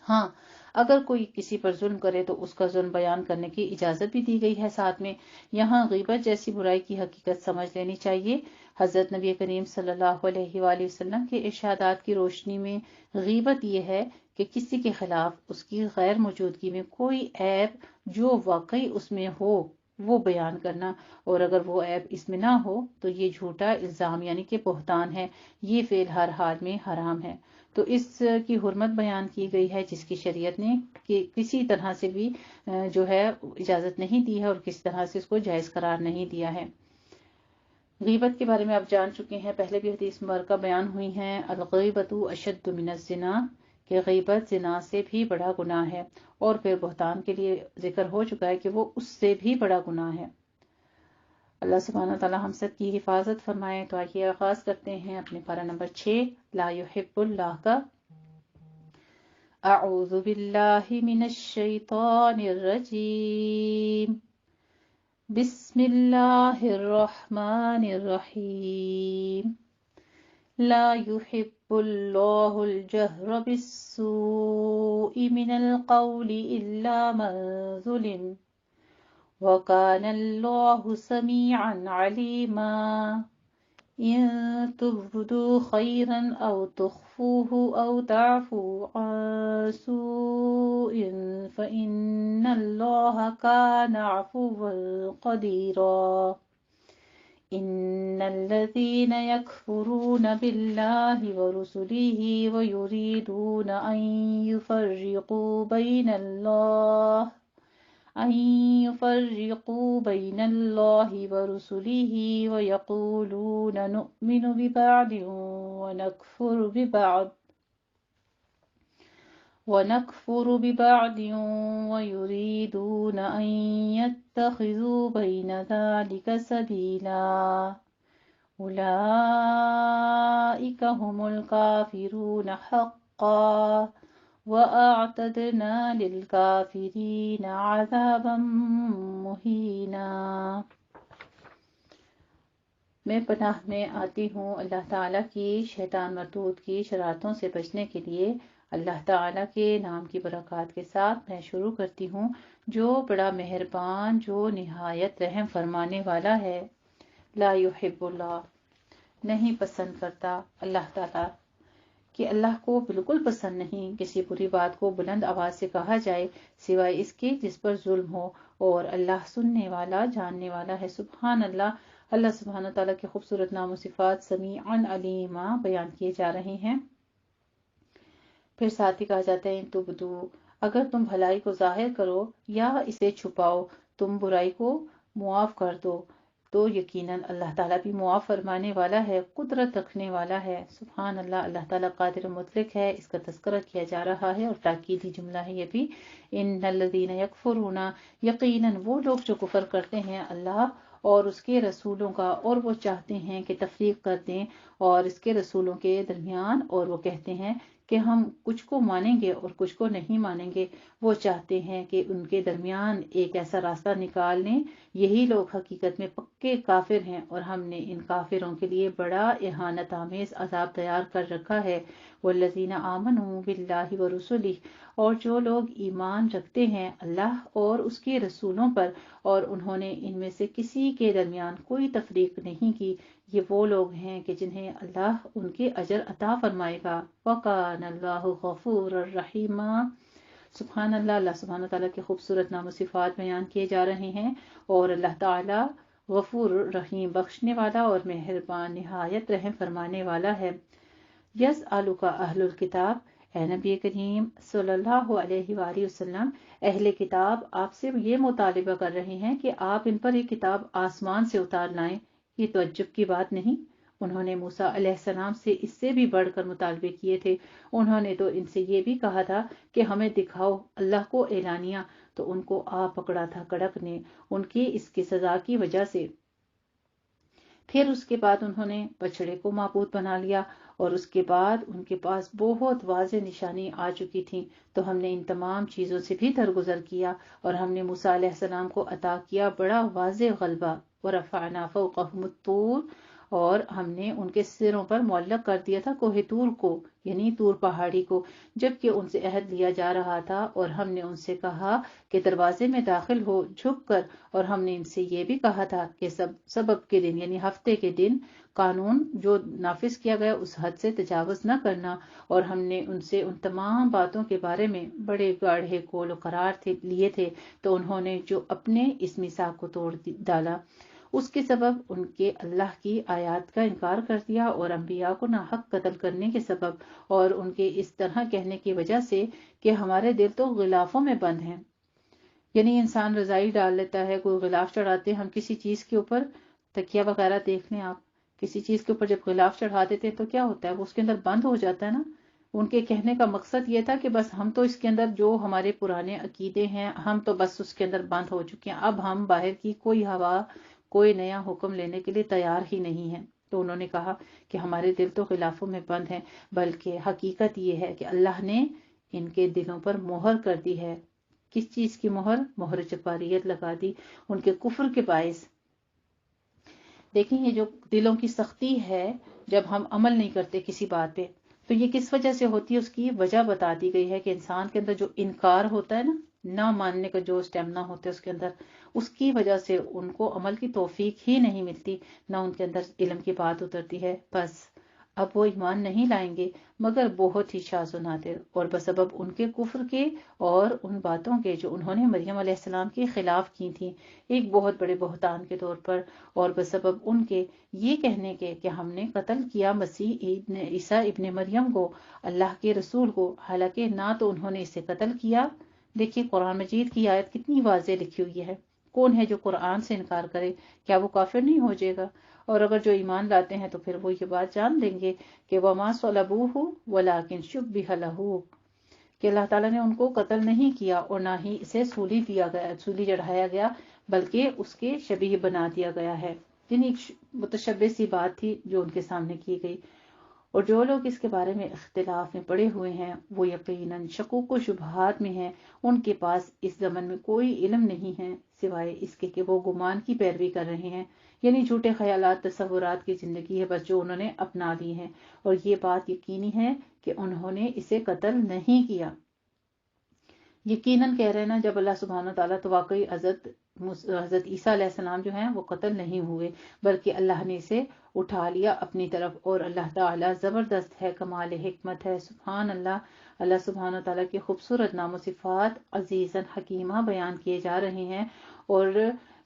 ہاں اگر کوئی کسی پر ظلم کرے تو اس کا ظلم بیان کرنے کی اجازت بھی دی گئی ہے۔ ساتھ میں یہاں غیبت جیسی برائی کی حقیقت سمجھ لینی چاہیے۔ حضرت نبی کریم صلی اللہ علیہ وآلہ وسلم کے ارشادات کی روشنی میں غیبت یہ ہے کہ کسی کے خلاف اس کی غیر موجودگی میں کوئی عیب جو واقعی اس میں ہو وہ بیان کرنا، اور اگر وہ عیب اس میں نہ ہو تو یہ جھوٹا الزام یعنی کہ بہتان ہے، یہ فعل ہر حال میں حرام ہے۔ تو اس کی حرمت بیان کی گئی ہے جس کی شریعت نے کسی طرح سے بھی جو ہے اجازت نہیں دی ہے اور کس طرح سے اس کو جائز قرار نہیں دیا ہے۔ غیبت کے بارے میں آپ جان چکے ہیں، پہلے بھی حدیث مبارکہ بیان ہوئی ہیں، الغیبۃ اشد من الزنا، کہ غیبت زنا سے بھی بڑا گناہ ہے، اور پھر بہتان کے لیے ذکر ہو چکا ہے کہ وہ اس سے بھی بڑا گناہ ہے۔ اللہ سبحانہ تعالی ہم سب کی حفاظت فرمائے۔ تو آئیے آغاز کرتے ہیں اپنے پارہ نمبر 6 لا يحب اللہ کا۔ اعوذ باللہ من الشیطان الرجیم، بسم اللہ الرحمن الرحیم، لا يحب اللہ الجہر بالسوء من القول الا من ظلم وَكَانَ اللَّهُ سَمِيعًا عَلِيمًا إِن تُبْدُوا خَيْرًا أَوْ تُخْفُوهُ أَوْ تَعْفُوا عَن سُوءٍ فَإِنَّ اللَّهَ كَانَ عَفُوًّا قَدِيرًا إِنَّ الَّذِينَ يَكْفُرُونَ بِاللَّهِ وَرُسُلِهِ وَيُرِيدُونَ أَن يفرقوا بين الله ورسله ويقولون نؤمن ببعض ونكفر ببعض ويريدون أن يتخذوا بين ذلك سبيلا أولئك هم الكافرون حقا وَأَعْتَدْنَا لِلْكَافِرِينَ عَذَابًا مُهِينًا۔ میں پناہ میں آتی ہوں اللہ تعالیٰ کی شیطان مردود کی شرارتوں سے بچنے کے لیے۔ اللہ تعالیٰ کے نام کی برکات کے ساتھ میں شروع کرتی ہوں جو بڑا مہربان، جو نہایت رحم فرمانے والا ہے۔ لا يحب اللہ، نہیں پسند کرتا اللہ تعالیٰ، کہ اللہ کو بالکل پسند نہیں کسی بری بات کو بلند آواز سے کہا جائے سوائے اس کے جس پر ظلم ہو، اور اللہ سننے والا جاننے والا ہے۔ سبحان اللہ، اللہ سبحانہ تعالیٰ کے خوبصورت نام و صفات سمیعاً علیما بیان کیے جا رہے ہیں۔ پھر ساتھ ہی کہا جاتا ہے تبدو، اگر تم بھلائی کو ظاہر کرو یا اسے چھپاؤ، تم برائی کو معاف کر دو، تو یقیناً اللہ تعالیٰ بھی معاف فرمانے والا ہے، قدرت رکھنے والا ہے۔ سبحان اللہ، اللہ تعالیٰ قادر مطلق ہے، اس کا تذکرہ کیا جا رہا ہے، اور تاکیدی جملہ ہے یہ بھی۔ ان الذین یکفرون، یقیناً وہ لوگ جو کفر کرتے ہیں اللہ اور اس کے رسولوں کا، اور وہ چاہتے ہیں کہ تفریق کر دیں اور اس کے رسولوں کے درمیان، اور وہ کہتے ہیں کہ ہم کچھ کو مانیں گے اور کچھ کو نہیں مانیں گے، وہ چاہتے ہیں کہ ان کے درمیان ایک ایسا راستہ نکال لیں، یہی لوگ حقیقت میں پکے کافر ہیں، اور ہم نے ان کافروں کے لیے بڑا اہانت آمیز عذاب تیار کر رکھا ہے۔ والذین آمنوا باللہ ورسلہ، اور جو لوگ ایمان رکھتے ہیں اللہ اور اس کے رسولوں پر، اور انہوں نے ان میں سے کسی کے درمیان کوئی تفریق نہیں کی، یہ وہ لوگ ہیں کہ جنہیں اللہ ان کے اجر عطا فرمائے گا۔ وَكَانَ اللَّهُ غَفُورًا رَحِيمًا۔ سبحان اللہ، اللہ سبحانہ تعالیٰ کے خوبصورت نام و صفات بیان کیے جا رہے ہیں، اور اللہ تعالیٰ غفور رحیم، بخشنے والا اور مہربان، نہایت رحم فرمانے والا ہے۔ یسألک اہل الکتاب، اے نبی کریم صلی اللہ علیہ وآلہ وسلم، اہل کتاب آپ سے یہ مطالبہ کر رہے ہیں کہ آپ ان پر یہ کتاب آسمان سے اتار لائیں۔ یہ تعجب کی بات نہیں، انہوں نے موسیٰ علیہ السلام سے اس سے بھی بڑھ کر مطالبے کیے تھے۔ انہوں نے تو ان سے یہ بھی کہا تھا کہ ہمیں دکھاؤ اللہ کو اعلانیہ، تو ان کو آ پکڑا تھا کڑک نے ان کی اس کی سزا کی وجہ سے۔ پھر اس کے بعد انہوں نے بچڑے کو معبود بنا لیا، اور اس کے بعد ان کے پاس بہت واضح نشانی آ چکی تھی، تو ہم نے ان تمام چیزوں سے بھی درگزر کیا، اور ہم نے موسیٰ علیہ السلام کو عطا کیا بڑا واضح غلبہ۔ وَرَفَعْنَا فَوْقَهُمُ الطُّورَ، اور ہم نے ان کے سروں پر معلق کر دیا تھا کوہ طور کو، یعنی طور پہاڑی کو، جبکہ ان سے عہد لیا جا رہا تھا، اور ہم نے ان سے کہا کہ دروازے میں داخل ہو جھک کر، اور ہم نے ان سے یہ بھی کہا تھا کہ سبت کے دن یعنی ہفتے کے دن قانون جو نافذ کیا گیا اس حد سے تجاوز نہ کرنا، اور ہم نے ان سے ان تمام باتوں کے بارے میں بڑے گاڑھے قول و قرار لیے تھے، تو انہوں نے جو اپنے اس میثاق کو توڑ ڈالا، اس کے سبب ان کے اللہ کی آیات کا انکار کر دیا، اور انبیاء کو ناحق قتل کرنے کے سبب، اور ان کے اس طرح کہنے کی وجہ سے کہ ہمارے دل تو غلافوں میں بند ہیں۔ یعنی انسان رضائی ڈال لیتا ہے، کوئی غلاف چڑھاتے ہیں ہم کسی چیز کے اوپر، تکیہ وغیرہ دیکھ لیں آپ، کسی چیز کے اوپر جب غلاف چڑھا دیتے ہیں تو کیا ہوتا ہے، وہ اس کے اندر بند ہو جاتا ہے نا۔ ان کے کہنے کا مقصد یہ تھا کہ بس ہم تو اس کے اندر جو ہمارے پرانے عقیدے ہیں ہم تو بس اس کے اندر بند ہو چکے ہیں، اب ہم باہر کی کوئی ہوا، کوئی نیا حکم لینے کے لیے تیار ہی نہیں ہے۔ تو انہوں نے کہا کہ ہمارے دل تو غلافوں میں بند ہیں، بلکہ حقیقت یہ ہے کہ اللہ نے ان کے دلوں پر مہر کر دی ہے۔ کس چیز کی مہر؟ مہر جباریت لگا دی ان کے کفر کے باعث۔ دیکھیں یہ جو دلوں کی سختی ہے جب ہم عمل نہیں کرتے کسی بات پہ، تو یہ کس وجہ سے ہوتی ہے، اس کی وجہ بتا دی گئی ہے کہ انسان کے اندر جو انکار ہوتا ہے نا، نہ ماننے کا جو اسٹیمنا ہوتا ہے اس کے اندر، اس کی وجہ سے ان کو عمل کی توفیق ہی نہیں ملتی، نہ ان کے اندر علم کی بات اترتی ہے۔ بس اب وہ ایمان نہیں لائیں گے مگر بہت ہی شاذ و نادر، اور بسبب ان کے کفر کے اور ان باتوں کے جو انہوں نے مریم علیہ السلام کے خلاف کی تھیں ایک بہت بڑے بہتان کے طور پر، اور بسبب ان کے یہ کہنے کے کہ ہم نے قتل کیا مسیح ابن عیسیٰ ابن مریم کو، اللہ کے رسول کو، حالانکہ نہ تو انہوں نے اسے قتل کیا۔ دیکھیے قرآن مجید کی آیت کتنی واضح لکھی ہوئی ہے، کون ہے جو قرآن سے انکار کرے، کیا وہ کافر نہیں ہو جائے گا؟ اور اگر جو ایمان لاتے ہیں تو پھر وہ یہ بات جان لیں گے کہ وَمَا صَلَبُوهُ وَلَٰكِن شُبِّهَ لَهُ، کہ اللہ تعالیٰ نے ان کو قتل نہیں کیا اور نہ ہی اسے سولی چڑھایا گیا، بلکہ اس کے شبیہ بنا دیا گیا ہے۔ یعنی ایک متشبہ سی بات تھی جو ان کے سامنے کی گئی، اور جو لوگ اس کے بارے میں اختلاف میں پڑے ہوئے ہیں وہ یقیناً شکوک و شبہات میں ہیں، ان کے پاس اس زمن میں کوئی علم نہیں ہے سوائے اس کے کہ وہ گمان کی پیروی کر رہے ہیں، یعنی جھوٹے خیالات تصورات کی زندگی ہے بس جو انہوں نے اپنا لی ہے، اور یہ بات یقینی ہے کہ انہوں نے اسے قتل نہیں کیا۔ یقیناً کہہ رہے ہیں نا جب اللہ سبحانہ تعالیٰ، تو واقعی حضرت عیسیٰ علیہ السلام جو ہیں وہ قتل نہیں ہوئے، بلکہ اللہ نے اسے اٹھا لیا اپنی طرف، اور اللہ تعالیٰ زبردست ہے، کمال حکمت ہے، سبحان اللہ۔ اللہ سبحانہ تعالیٰ کی خوبصورت نام و صفات عزیزاً حکیمہ بیان کیے جا رہے ہیں، اور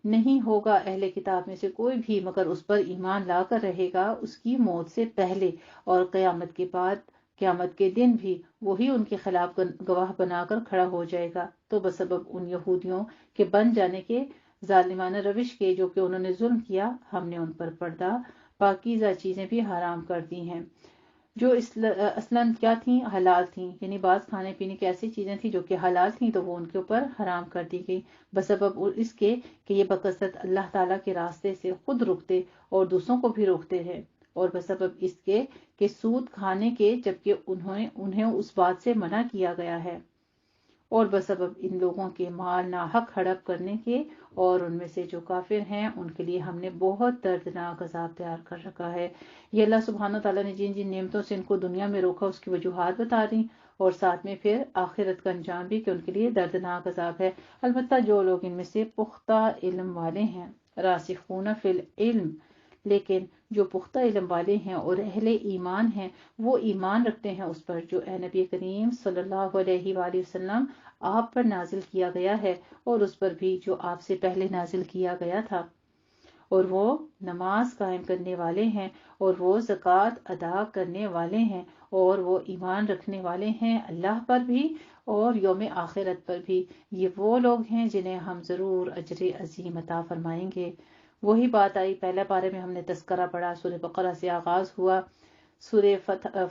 نہیں ہوگا اہل کتاب میں سے کوئی بھی مگر اس پر ایمان لا کر رہے گا اس کی موت سے پہلے، اور قیامت کے بعد، قیامت کے دن بھی وہی ان کے خلاف گواہ بنا کر کھڑا ہو جائے گا۔ تو بسبب ان یہودیوں کے بن جانے کے ظالمانہ روش کے جو کہ انہوں نے ظلم کیا، ہم نے ان پر پردہ پاکیزہ چیزیں بھی حرام کر دی ہیں، جو اصلاً کیا تھیں، حلال تھیں، یعنی بعض کھانے پینے کی ایسی چیزیں تھیں جو کہ حلال تھیں تو وہ ان کے اوپر حرام کر دی گئی، بسبب اس کے کہ یہ بکثرت اللہ تعالیٰ کے راستے سے خود رکتے اور دوسروں کو بھی روکتے ہیں، اور بسبب اس کے کہ سود کھانے کے جبکہ انہیں اس بات سے منع کیا گیا ہے، اور بسبب ان لوگوں کے مال ناحق ہڑپ کرنے کے، اور ان میں سے جو کافر ہیں ان کے لیے ہم نے بہت دردناک عذاب تیار کر رکھا ہے۔ یہ اللہ سبحانہ تعالیٰ نے جن جن نعمتوں سے ان کو دنیا میں روکا اس کی وجوہات بتا دیں، اور ساتھ میں پھر آخرت کا انجام بھی کہ ان کے لیے دردناک عذاب ہے۔ البتہ جو لوگ ان میں سے پختہ علم والے ہیں، راسخون فی العلم، لیکن جو پختہ علم والے ہیں اور اہل ایمان ہیں وہ ایمان رکھتے ہیں اس پر جو اے نبی کریم صلی اللہ علیہ وآلہ وسلم آپ پر نازل کیا گیا ہے، اور اس پر بھی جو آپ سے پہلے نازل کیا گیا تھا، اور وہ نماز قائم کرنے والے ہیں، اور وہ زکوٰۃ ادا کرنے والے ہیں، اور وہ ایمان رکھنے والے ہیں اللہ پر بھی اور یوم آخرت پر بھی، یہ وہ لوگ ہیں جنہیں ہم ضرور اجر عظیم عطا فرمائیں گے۔ وہی بات آئی، پہلے پارے میں ہم نے تذکرہ پڑھا، سورہ بقرہ سے آغاز ہوا، سورہ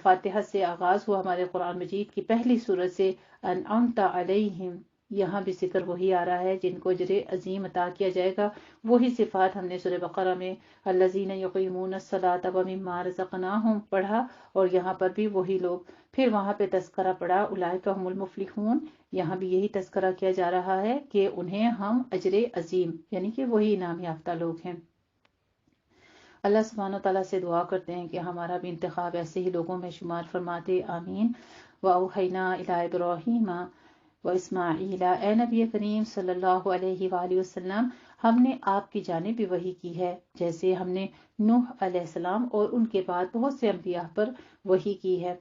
فاتحہ سے آغاز ہوا ہمارے قرآن مجید کی پہلی سورت سے، انعمت علیہم، یہاں بھی ذکر وہی آ رہا ہے جن کو اجر عظیم عطا کیا جائے گا، وہی صفات ہم نے سورہ بقرہ میں الذین یقیمون الصلاۃ ومما رزقناہم پڑھا، اور یہاں پر بھی وہی لوگ، پھر وہاں پہ تذکرہ پڑھا اولئک هم المفلحون، یہاں بھی یہی تذکرہ کیا جا رہا ہے کہ انہیں ہم اجر عظیم، یعنی کہ وہی انعام یافتہ لوگ ہیں۔ اللہ سبحانہ و تعالیٰ سے دعا کرتے ہیں کہ ہمارا بھی انتخاب ایسے ہی لوگوں میں شمار فرماتے، آمین۔ وَأَوْحَيْنَا إِلَىٰ إِبْرَاهِيمَ وَإِسْمَاعِيلَ، اے نبی کریم صلی اللہ علیہ وآلہ وسلم، ہم نے آپ کی جانب بھی وحی کی ہے، جیسے ہم نے نوح علیہ السلام اور ان کے بعد بہت سے انبیاء پر وحی کی ہے،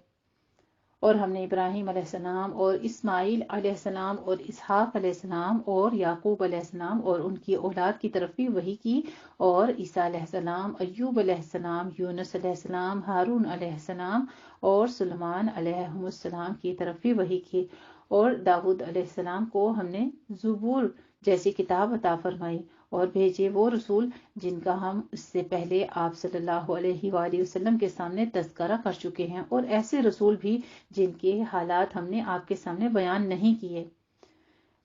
اور ہم نے ابراہیم علیہ السلام اور اسماعیل علیہ السلام اور اسحاق علیہ السلام اور یعقوب علیہ السلام اور ان کی اولاد کی طرف بھی وحی کی، اور عیسیٰ علیہ السلام، ایوب علیہ السلام، یونس علیہ السلام، ہارون علیہ السلام اور سلیمان علیہ السلام کی طرف بھی وحی کی، اور داؤد علیہ السلام کو ہم نے زبور جیسی کتاب عطا فرمائی، اور بھیجے وہ رسول جن کا ہم اس سے پہلے آپ صلی اللہ علیہ وآلہ وسلم کے سامنے تذکرہ کر چکے ہیں، اور ایسے رسول بھی جن کے حالات ہم نے آپ کے سامنے بیان نہیں کیے۔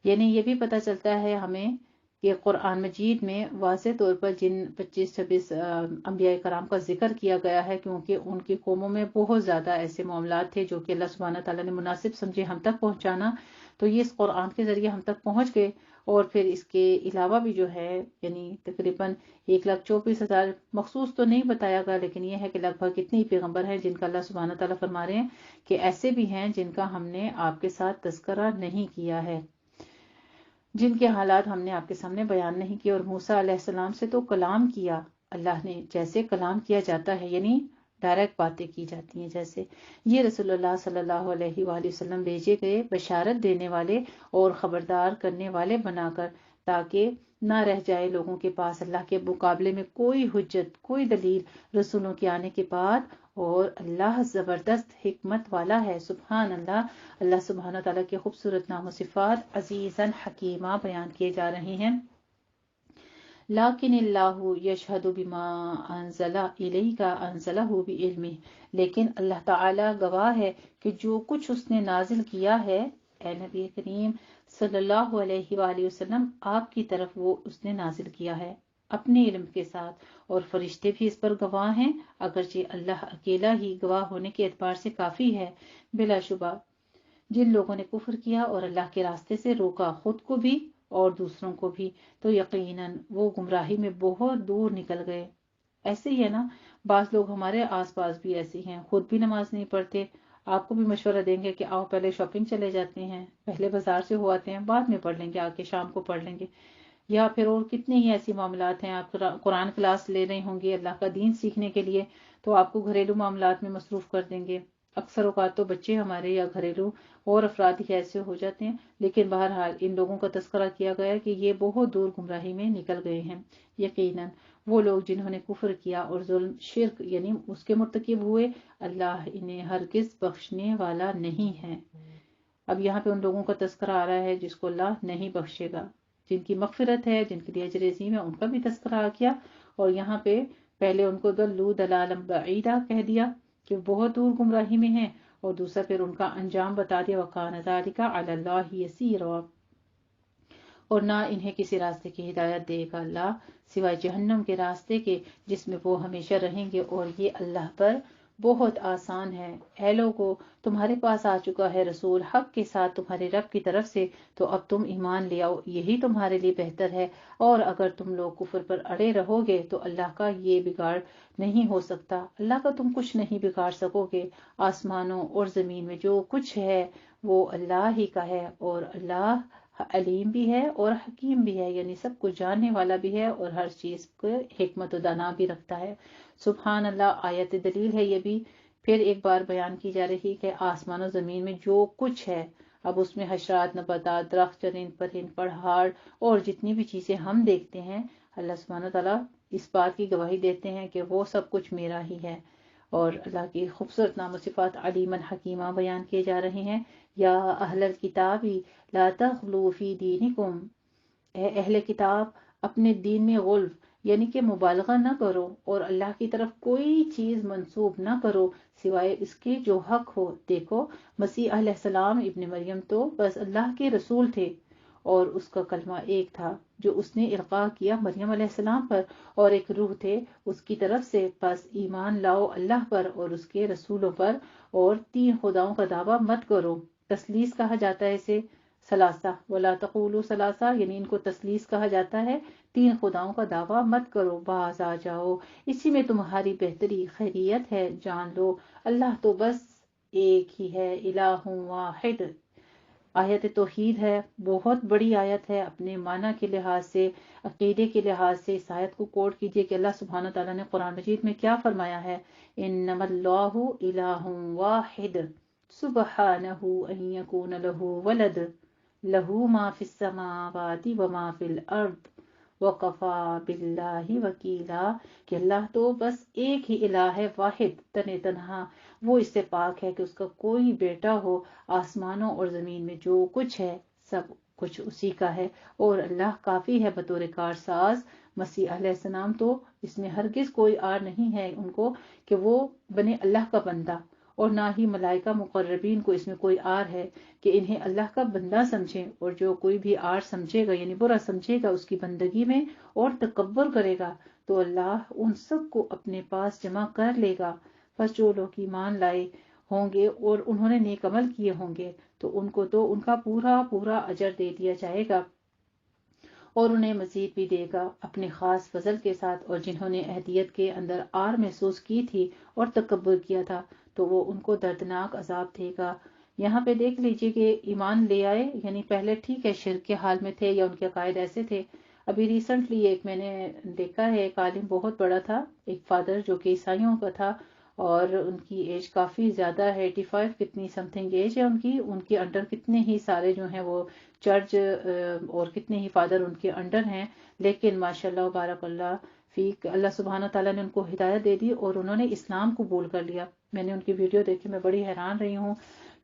یعنی یہ بھی پتہ چلتا ہے ہمیں کہ قرآن مجید میں واضح طور پر جن 25-26 انبیاء کرام کا ذکر کیا گیا ہے، کیونکہ ان کی قوموں میں بہت زیادہ ایسے معاملات تھے جو کہ اللہ سبحانہ تعالیٰ نے مناسب سمجھے ہم تک پہنچانا، تو یہ اس قرآن کے ذریعے ہم تک پہنچ گئے۔ اور پھر اس کے علاوہ بھی جو ہے یعنی تقریباً 1,24,000 مخصوص تو نہیں بتایا گیا، لیکن یہ ہے کہ لگ بھگ اتنے ہی پیغمبر ہیں جن کا اللہ سبحانہ تعالیٰ فرما رہے ہیں کہ ایسے بھی ہیں جن کا ہم نے آپ کے ساتھ تذکرہ نہیں کیا ہے، جن کے حالات ہم نے آپ کے سامنے بیان نہیں کیے۔ اور موسیٰ علیہ السلام سے تو کلام کیا اللہ نے، جیسے کلام کیا جاتا ہے، یعنی ڈائریکٹ باتیں کی جاتی ہیں جیسے۔ یہ رسول اللہ صلی اللہ علیہ وآلہ وسلم بھیجے گئے بشارت دینے والے اور خبردار کرنے والے بنا کر، تاکہ نہ رہ جائے لوگوں کے پاس اللہ کے مقابلے میں کوئی حجت، کوئی دلیل رسولوں کے آنے کے بعد۔ اور اللہ زبردست حکمت والا ہے، سبحان اللہ۔ اللہ سبحانہ تعالیٰ کے خوبصورت نام و صفات عزیزاً حکیمہ بیان کیے جا رہے ہیں۔ لیکن اللہ یشہد بما انزل الیک انزلہ بعلمہ، لیکن اللہ تعالیٰ گواہ ہے کہ جو کچھ اس نے نازل کیا ہے، اے نبی کریم صلی اللہ علیہ وآلہ وسلم، آپ کی طرف وہ اس نے نازل کیا ہے اپنے علم کے ساتھ، اور فرشتے بھی اس پر گواہ ہیں، اگرچہ اللہ اکیلا ہی گواہ ہونے کے اعتبار سے کافی ہے۔ بلا شبہ جن لوگوں نے کفر کیا اور اللہ کے راستے سے روکا، خود کو بھی اور دوسروں کو بھی، تو یقیناً وہ گمراہی میں بہت دور نکل گئے۔ ایسے ہی ہے نا، بعض لوگ ہمارے آس پاس بھی ایسے ہیں، خود بھی نماز نہیں پڑھتے، آپ کو بھی مشورہ دیں گے کہ آؤ پہلے شاپنگ چلے جاتے ہیں، پہلے بازار سے ہو آتے ہیں، بعد میں پڑھ لیں گے، آ کے شام کو پڑھ لیں گے۔ یا پھر اور کتنے ہی ایسی معاملات ہیں، آپ قرآن کلاس لے رہے ہوں گے اللہ کا دین سیکھنے کے لیے، تو آپ کو گھریلو معاملات میں مصروف کر دیں گے۔ اکثر اوقات تو بچے ہمارے یا گھریلو اور افراد ہی ایسے ہو جاتے ہیں، لیکن بہرحال ان لوگوں کا تذکرہ کیا گیا کہ یہ بہت دور گمراہی میں نکل گئے ہیں۔ یقیناً وہ لوگ جنہوں نے کفر کیا اور ظلم شرک یعنی اس کے مرتکب ہوئے، اللہ انہیں ہرگز بخشنے والا نہیں ہے۔ اب یہاں پہ ان لوگوں کا تذکرہ آ رہا ہے جس کو اللہ نہیں بخشے گا، جن کی مغفرت ہے، جن کے لیے اجر عظیم ہے، ان کا بھی تذکرہ آ گیا، اور یہاں پہ پہلے ان کو ضلوا ضلالا بعیدا کہہ دیا کہ بہت دور گمراہی میں ہیں، اور دوسرا پھر ان کا انجام بتا دیا، وَكَانَ ذَلِكَ عَلَى اللَّهِ يَسِيرًا، اور نہ انہیں کسی راستے کی ہدایت دے گا اللہ سوائے جہنم کے راستے کے جس میں وہ ہمیشہ رہیں گے، اور یہ اللہ پر بہت آسان ہے۔ اے لوگو، تمہارے پاس آ چکا ہے رسول حق کے ساتھ تمہارے رب کی طرف سے، تو اب تم ایمان لے آؤ، یہی تمہارے لیے بہتر ہے، اور اگر تم لوگ کفر پر اڑے رہو گے تو اللہ کا یہ بگاڑ نہیں ہو سکتا، اللہ کا تم کچھ نہیں بگاڑ سکو گے۔ آسمانوں اور زمین میں جو کچھ ہے وہ اللہ ہی کا ہے، اور اللہ علیم بھی ہے اور حکیم بھی ہے، یعنی سب کچھ جاننے والا بھی ہے، اور ہر چیز کو حکمت و دانا بھی رکھتا ہے۔ سبحان اللہ، آیت دلیل ہے یہ بھی پھر ایک بار بیان کی جا رہی کہ آسمان و زمین میں جو کچھ ہے، اب اس میں حشرات، نباتات، درخت، چرند، پرند، پہاڑ اور جتنی بھی چیزیں ہم دیکھتے ہیں، اللہ سبحانہ تعالیٰ اس بات کی گواہی دیتے ہیں کہ وہ سب کچھ میرا ہی ہے۔ اور اللہ کی خوبصورت نام و صفات علیماً حکیمہ بیان کیے جا رہے ہیں۔ یا اہل الکتاب لا تغلوا فی دینکم، اے اہل کتاب اپنے دین میں غلو یعنی کہ مبالغہ نہ کرو، اور اللہ کی طرف کوئی چیز منسوب نہ کرو سوائے اس کے جو حق ہو۔ دیکھو، مسیح علیہ السلام ابن مریم تو بس اللہ کے رسول تھے، اور اس کا کلمہ ایک تھا جو اس نے القاء کیا مریم علیہ السلام پر، اور ایک روح تھے اس کی طرف سے، پس ایمان لاؤ اللہ پر اور اس کے رسولوں پر، اور 3 خداؤں کا دعویٰ مت کرو۔ تثلیث کہا جاتا ہے اسے، ثلاثہ ولا تقولوا ثلاثہ، یعنی ان کو تثلیث کہا جاتا ہے، 3 خداؤں کا دعویٰ مت کرو، باز آ جاؤ، اسی میں تمہاری بہتری خیریت ہے، جان لو اللہ تو بس ایک ہی ہے، الہ واحد۔ آیت توحید ہے، بہت بڑی آیت ہے اپنے معنی کے لحاظ سے، عقیدے کے لحاظ سے۔ اس آیت کو کوٹ کیجئے کہ اللہ سبحانہ تعالیٰ نے قرآن مجید میں کیا فرمایا ہے، انما اللہ الہ واحد سبحانہ ان یکون لہ ولد لہ ما فی السماوات وما فی الارض وکفی باللہ وکیلا، کہ اللہ تو بس ایک ہی الہ ہے، واحد تن تنہا، وہ اس سے پاک ہے کہ اس کا کوئی بیٹا ہو، آسمانوں اور زمین میں جو کچھ ہے سب کچھ اسی کا ہے، اور اللہ کافی ہے بطور کارساز۔ مسیح علیہ السلام تو اس میں ہرگز کوئی آر نہیں ہے ان کو کہ وہ بنے اللہ کا بندہ، اور نہ ہی ملائکہ مقربین کو اس میں کوئی آر ہے کہ انہیں اللہ کا بندہ سمجھیں، اور جو کوئی بھی آر سمجھے گا یعنی برا سمجھے گا اس کی بندگی میں اور تکبر کرے گا تو اللہ ان سب کو اپنے پاس جمع کر لے گا۔ بس جو لوگ ایمان لائے ہوں گے اور انہوں نے نیک عمل کیے ہوں گے تو ان کو تو ان کا پورا پورا اجر دے دیا جائے گا، اور انہیں مزید بھی دے گا اپنے خاص فضل کے ساتھ۔ اور جنہوں نے احدیت کے اندر آر محسوس کی تھی اور تکبر کیا تھا تو وہ ان کو دردناک عذاب دے گا۔ یہاں پہ دیکھ لیجئے کہ ایمان لے آئے، یعنی پہلے ٹھیک ہے شرک کے حال میں تھے یا ان کے عقائد ایسے تھے۔ ابھی ریسنٹلی ایک میں نے دیکھا ہے، ایک عالم بہت بڑا تھا، ایک فادر جو کہ عیسائیوں کا تھا، اور ان کی ایج کافی زیادہ ہے، 85 کتنی سم تھنگ ایج ہے ان کے انڈر کتنے ہی سارے جو ہیں وہ چرچ اور کتنے ہی فادر ان کے انڈر ہیں، لیکن ماشاءاللہ بارک اللہ فیک، اللہ سبحانہ تعالیٰ نے ان کو ہدایت دے دی اور انہوں نے اسلام قبول کر لیا۔ میں نے ان کی ویڈیو دیکھی، میں بڑی حیران رہی ہوں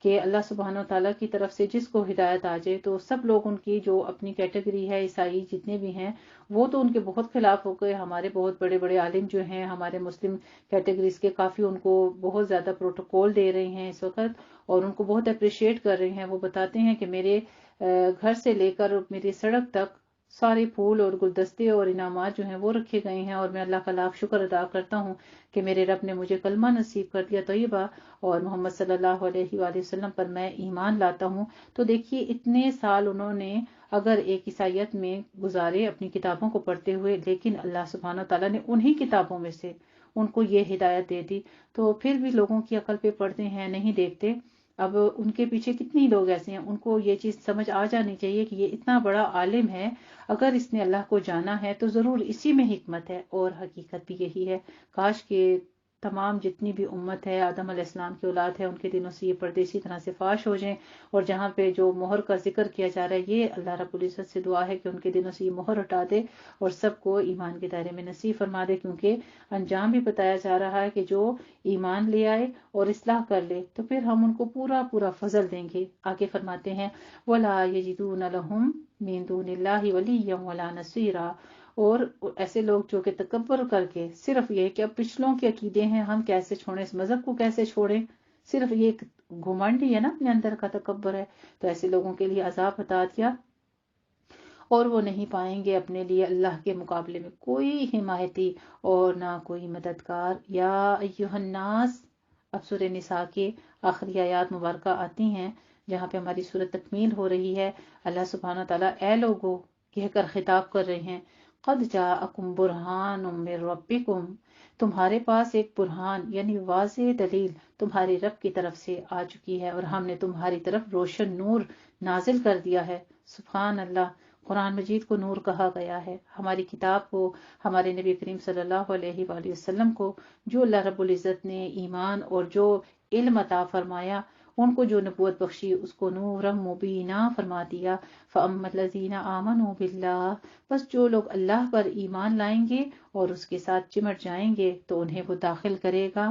کہ اللہ سبحانہ تعالیٰ کی طرف سے جس کو ہدایت آ جائے تو سب لوگ ان کی جو اپنی کیٹیگری ہے، عیسائی جتنے بھی ہیں وہ تو ان کے بہت خلاف ہو گئے، ہمارے بہت بڑے بڑے عالم جو ہیں ہمارے مسلم کیٹیگریز کے کافی ان کو بہت زیادہ پروٹوکول دے رہے ہیں اس وقت، اور ان کو بہت اپریشیٹ کر رہے ہیں۔ وہ بتاتے ہیں کہ میرے گھر سے لے کر میری سڑک تک سارے پھول اور گلدستے اور انعامات جو ہیں وہ رکھے گئے ہیں، اور میں اللہ کا لاکھ شکر ادا کرتا ہوں کہ میرے رب نے مجھے کلمہ نصیب کر دیا طیبہ، اور محمد صلی اللہ علیہ وآلہ وسلم پر میں ایمان لاتا ہوں۔ تو دیکھیے اتنے سال انہوں نے اگر ایک عیسائیت میں گزارے اپنی کتابوں کو پڑھتے ہوئے، لیکن اللہ سبحانہ تعالیٰ نے انہی کتابوں میں سے ان کو یہ ہدایت دے دی، تو پھر بھی لوگوں کی عقل پہ پڑتے ہیں، نہیں دیکھتے۔ اب ان کے پیچھے کتنی لوگ ایسے ہیں، ان کو یہ چیز سمجھ آ جانی چاہیے کہ یہ اتنا بڑا عالم ہے، اگر اس نے اللہ کو جانا ہے تو ضرور اسی میں حکمت ہے، اور حقیقت بھی یہی ہے۔ کاش کہ تمام جتنی بھی امت ہے، آدم علیہ السلام کی اولاد ہے، ان کے دلوں سے یہ پردے اسی طرح سے فاش ہو جائیں، اور جہاں پہ جو مہر کا ذکر کیا جا رہا ہے، یہ اللہ رب العزت سے دعا ہے کہ ان کے دلوں سے یہ مہر ہٹا دے اور سب کو ایمان کے دائرے میں نصیب فرما دے، کیونکہ انجام بھی بتایا جا رہا ہے کہ جو ایمان لے آئے اور اصلاح کر لے تو پھر ہم ان کو پورا پورا فضل دیں گے۔ آگے فرماتے ہیں وَلَا يَجِدُونَ لَهُم مِّن دُونِ اللَّهِ وَلِيًّا وَلَا نَصِيرًا، اور ایسے لوگ جو کہ تکبر کر کے صرف یہ کہ اب پچھلوں کے عقیدے ہیں ہم کیسے چھوڑیں، اس مذہب کو کیسے چھوڑیں، صرف یہ ایک گھمنڈ ہی ہے نا، اپنے اندر کا تکبر ہے، تو ایسے لوگوں کے لیے عذاب بتا دیا، اور وہ نہیں پائیں گے اپنے لیے اللہ کے مقابلے میں کوئی حمایتی اور نہ کوئی مددگار۔ یا ایھا الناس، اب سورہ نساء کے آخری آیات مبارکہ آتی ہیں جہاں پہ ہماری سورت تکمیل ہو رہی ہے۔ اللہ سبحانہ تعالیٰ اے لوگو کہہ کر خطاب کر رہے ہیں، قد جاءکم برہان من ربکم، تمہارے پاس ایک برہان یعنی واضح دلیل تمہارے رب کی طرف سے آ چکی ہے، اور ہم نے تمہاری طرف روشن نور نازل کر دیا ہے۔ سبحان اللہ، قرآن مجید کو نور کہا گیا ہے، ہماری کتاب کو، ہمارے نبی کریم صلی اللہ علیہ وآلہ وسلم کو، جو اللہ رب العزت نے ایمان اور جو علم عطا فرمایا، ان کو جو نبوت بخشی، اس کو نورا مبینہ فرما دیا۔ فَأَمَّا الَّذِينَ آمَنُوا بِاللَّهِ، بس جو لوگ اللہ پر ایمان لائیں گے اور اس کے ساتھ چمٹ جائیں گے تو انہیں وہ داخل کرے گا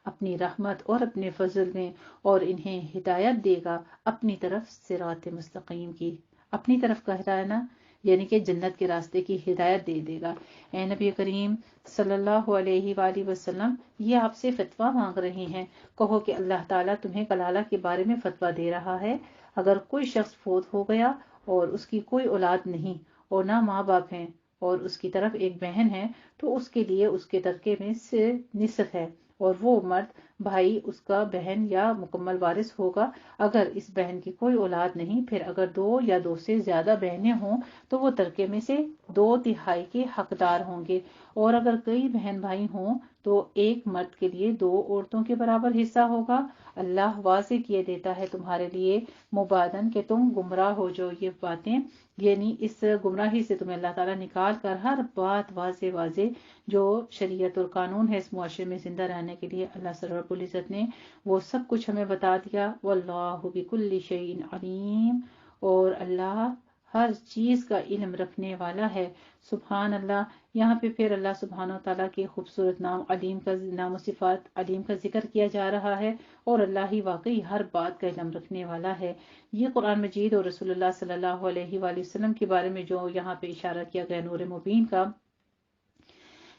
اپنی رحمت اور اپنے فضل میں، اور انہیں ہدایت دے گا اپنی طرف صراط مستقیم کی، اپنی طرف کا ہدایت نا، یعنی کہ جنت کے راستے کی ہدایت دے دے گا۔ اے نبی کریم صلی اللہ علیہ وآلہ وسلم، یہ آپ سے فتویٰ مانگ رہے ہیں، کہو کہ اللہ تعالیٰ تمہیں کلالہ کے بارے میں فتویٰ دے رہا ہے۔ اگر کوئی شخص فوت ہو گیا اور اس کی کوئی اولاد نہیں اور نہ ماں باپ ہیں اور اس کی طرف ایک بہن ہے، تو اس کے لیے اس کے ترکے میں سے نصف ہے، اور وہ مرد بھائی اس کا بہن یا مکمل وارث ہوگا۔ اگر اس بہن کی کوئی اولاد نہیں، پھر اگر 2 یا 2 سے زیادہ بہنیں ہوں تو وہ ترکے میں سے 2/3 کے حقدار ہوں گے، اور اگر کئی بہن بھائی ہوں تو ایک مرد کے لیے 2 عورتوں کے برابر حصہ ہوگا۔ اللہ واضح کیے دیتا ہے تمہارے لیے مبادن کہ تم گمراہ ہو جو یہ باتیں، یعنی اس گمراہی سے تمہیں اللہ تعالیٰ نکال کر ہر بات واضح واضح جو شریعت اور قانون ہے اس معاشرے میں زندہ رہنے کے لیے اللہ رب العزت نے وہ سب کچھ ہمیں بتا دیا۔ واللہ بکل شیء علیم، اور اللہ ہر چیز کا علم رکھنے والا ہے۔ سبحان اللہ۔ یہاں پہ پھر اللہ سبحانہ و تعالیٰ کے خوبصورت نام علیم کا نام و صفات علیم کا ذکر کیا جا رہا ہے، اور اللہ ہی واقعی ہر بات کا علم رکھنے والا ہے۔ یہ قرآن مجید اور رسول اللہ صلی اللہ علیہ وآلہ وسلم کے بارے میں جو یہاں پہ اشارہ کیا گیا نور مبین کا،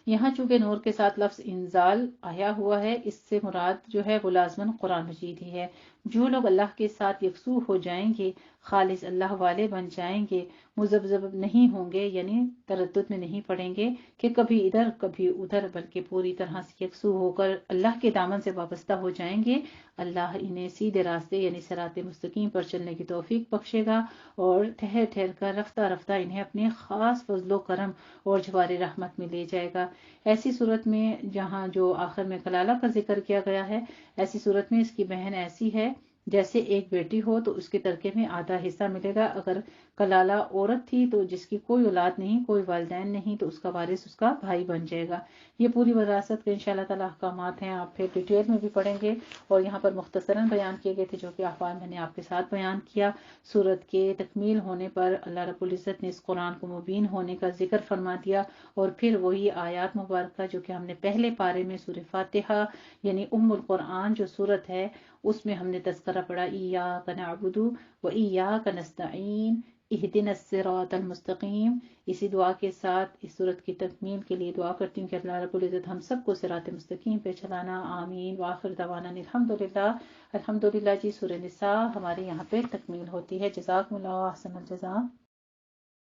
یہاں چونکہ نور کے ساتھ لفظ انزال آیا ہوا ہے، اس سے مراد جو ہے وہ لازماً قرآن مجید ہی ہے۔ جو لوگ اللہ کے ساتھ یکسو ہو جائیں گے، خالص اللہ والے بن جائیں گے، مذبذب نہیں ہوں گے، یعنی تردد میں نہیں پڑیں گے کہ کبھی ادھر کبھی ادھر، بلکہ پوری طرح سے یکسو ہو کر اللہ کے دامن سے وابستہ ہو جائیں گے، اللہ انہیں سیدھے راستے یعنی صراط مستقیم پر چلنے کی توفیق بخشے گا، اور ٹھہر ٹھہر کر رفتہ رفتہ انہیں اپنے خاص فضل و کرم اور جوار رحمت میں لے جائے گا۔ ایسی صورت میں جہاں جو آخر میں کلالہ کا ذکر کیا گیا ہے، ایسی صورت میں اس کی بہن ایسی ہے جیسے ایک بیٹی ہو تو اس کے ترکے میں آدھا حصہ ملے گا۔ اگر کلالہ عورت تھی تو جس کی کوئی اولاد نہیں، کوئی والدین نہیں، تو اس کا وارث اس کا بھائی بن جائے گا۔ یہ پوری وراثت کے انشاءاللہ تعالی احکامات ہیں، آپ پھر ڈیٹیل میں بھی پڑھیں گے، اور یہاں پر مختصراً بیان کیے گئے تھے جو کہ احوال میں نے آپ کے ساتھ بیان کیا۔ سورت کے تکمیل ہونے پر اللہ رب العزت نے اس قرآن کو مبین ہونے کا ذکر فرما دیا، اور پھر وہی آیات مبارکہ جو کہ ہم نے پہلے پارے میں سورہ فاتحہ یعنی ام القرآن جو سورت ہے اس میں ہم نے تذکرہ پڑھا، ایاک نعبد و ایاک نستعین اہدنا الصراط المستقیم۔ اسی دعا کے ساتھ اس سورت کی تکمیل کے لیے دعا کرتی ہوں کہ اللہ رب العزت ہم سب کو صراط مستقیم پہ چلانا، آمین۔ وآخر دعوانا الحمدللہ۔ الحمدللہ جی، سورہ نساء ہمارے یہاں پہ تکمیل ہوتی ہے۔ جزاکم اللہ احسن الجزاء۔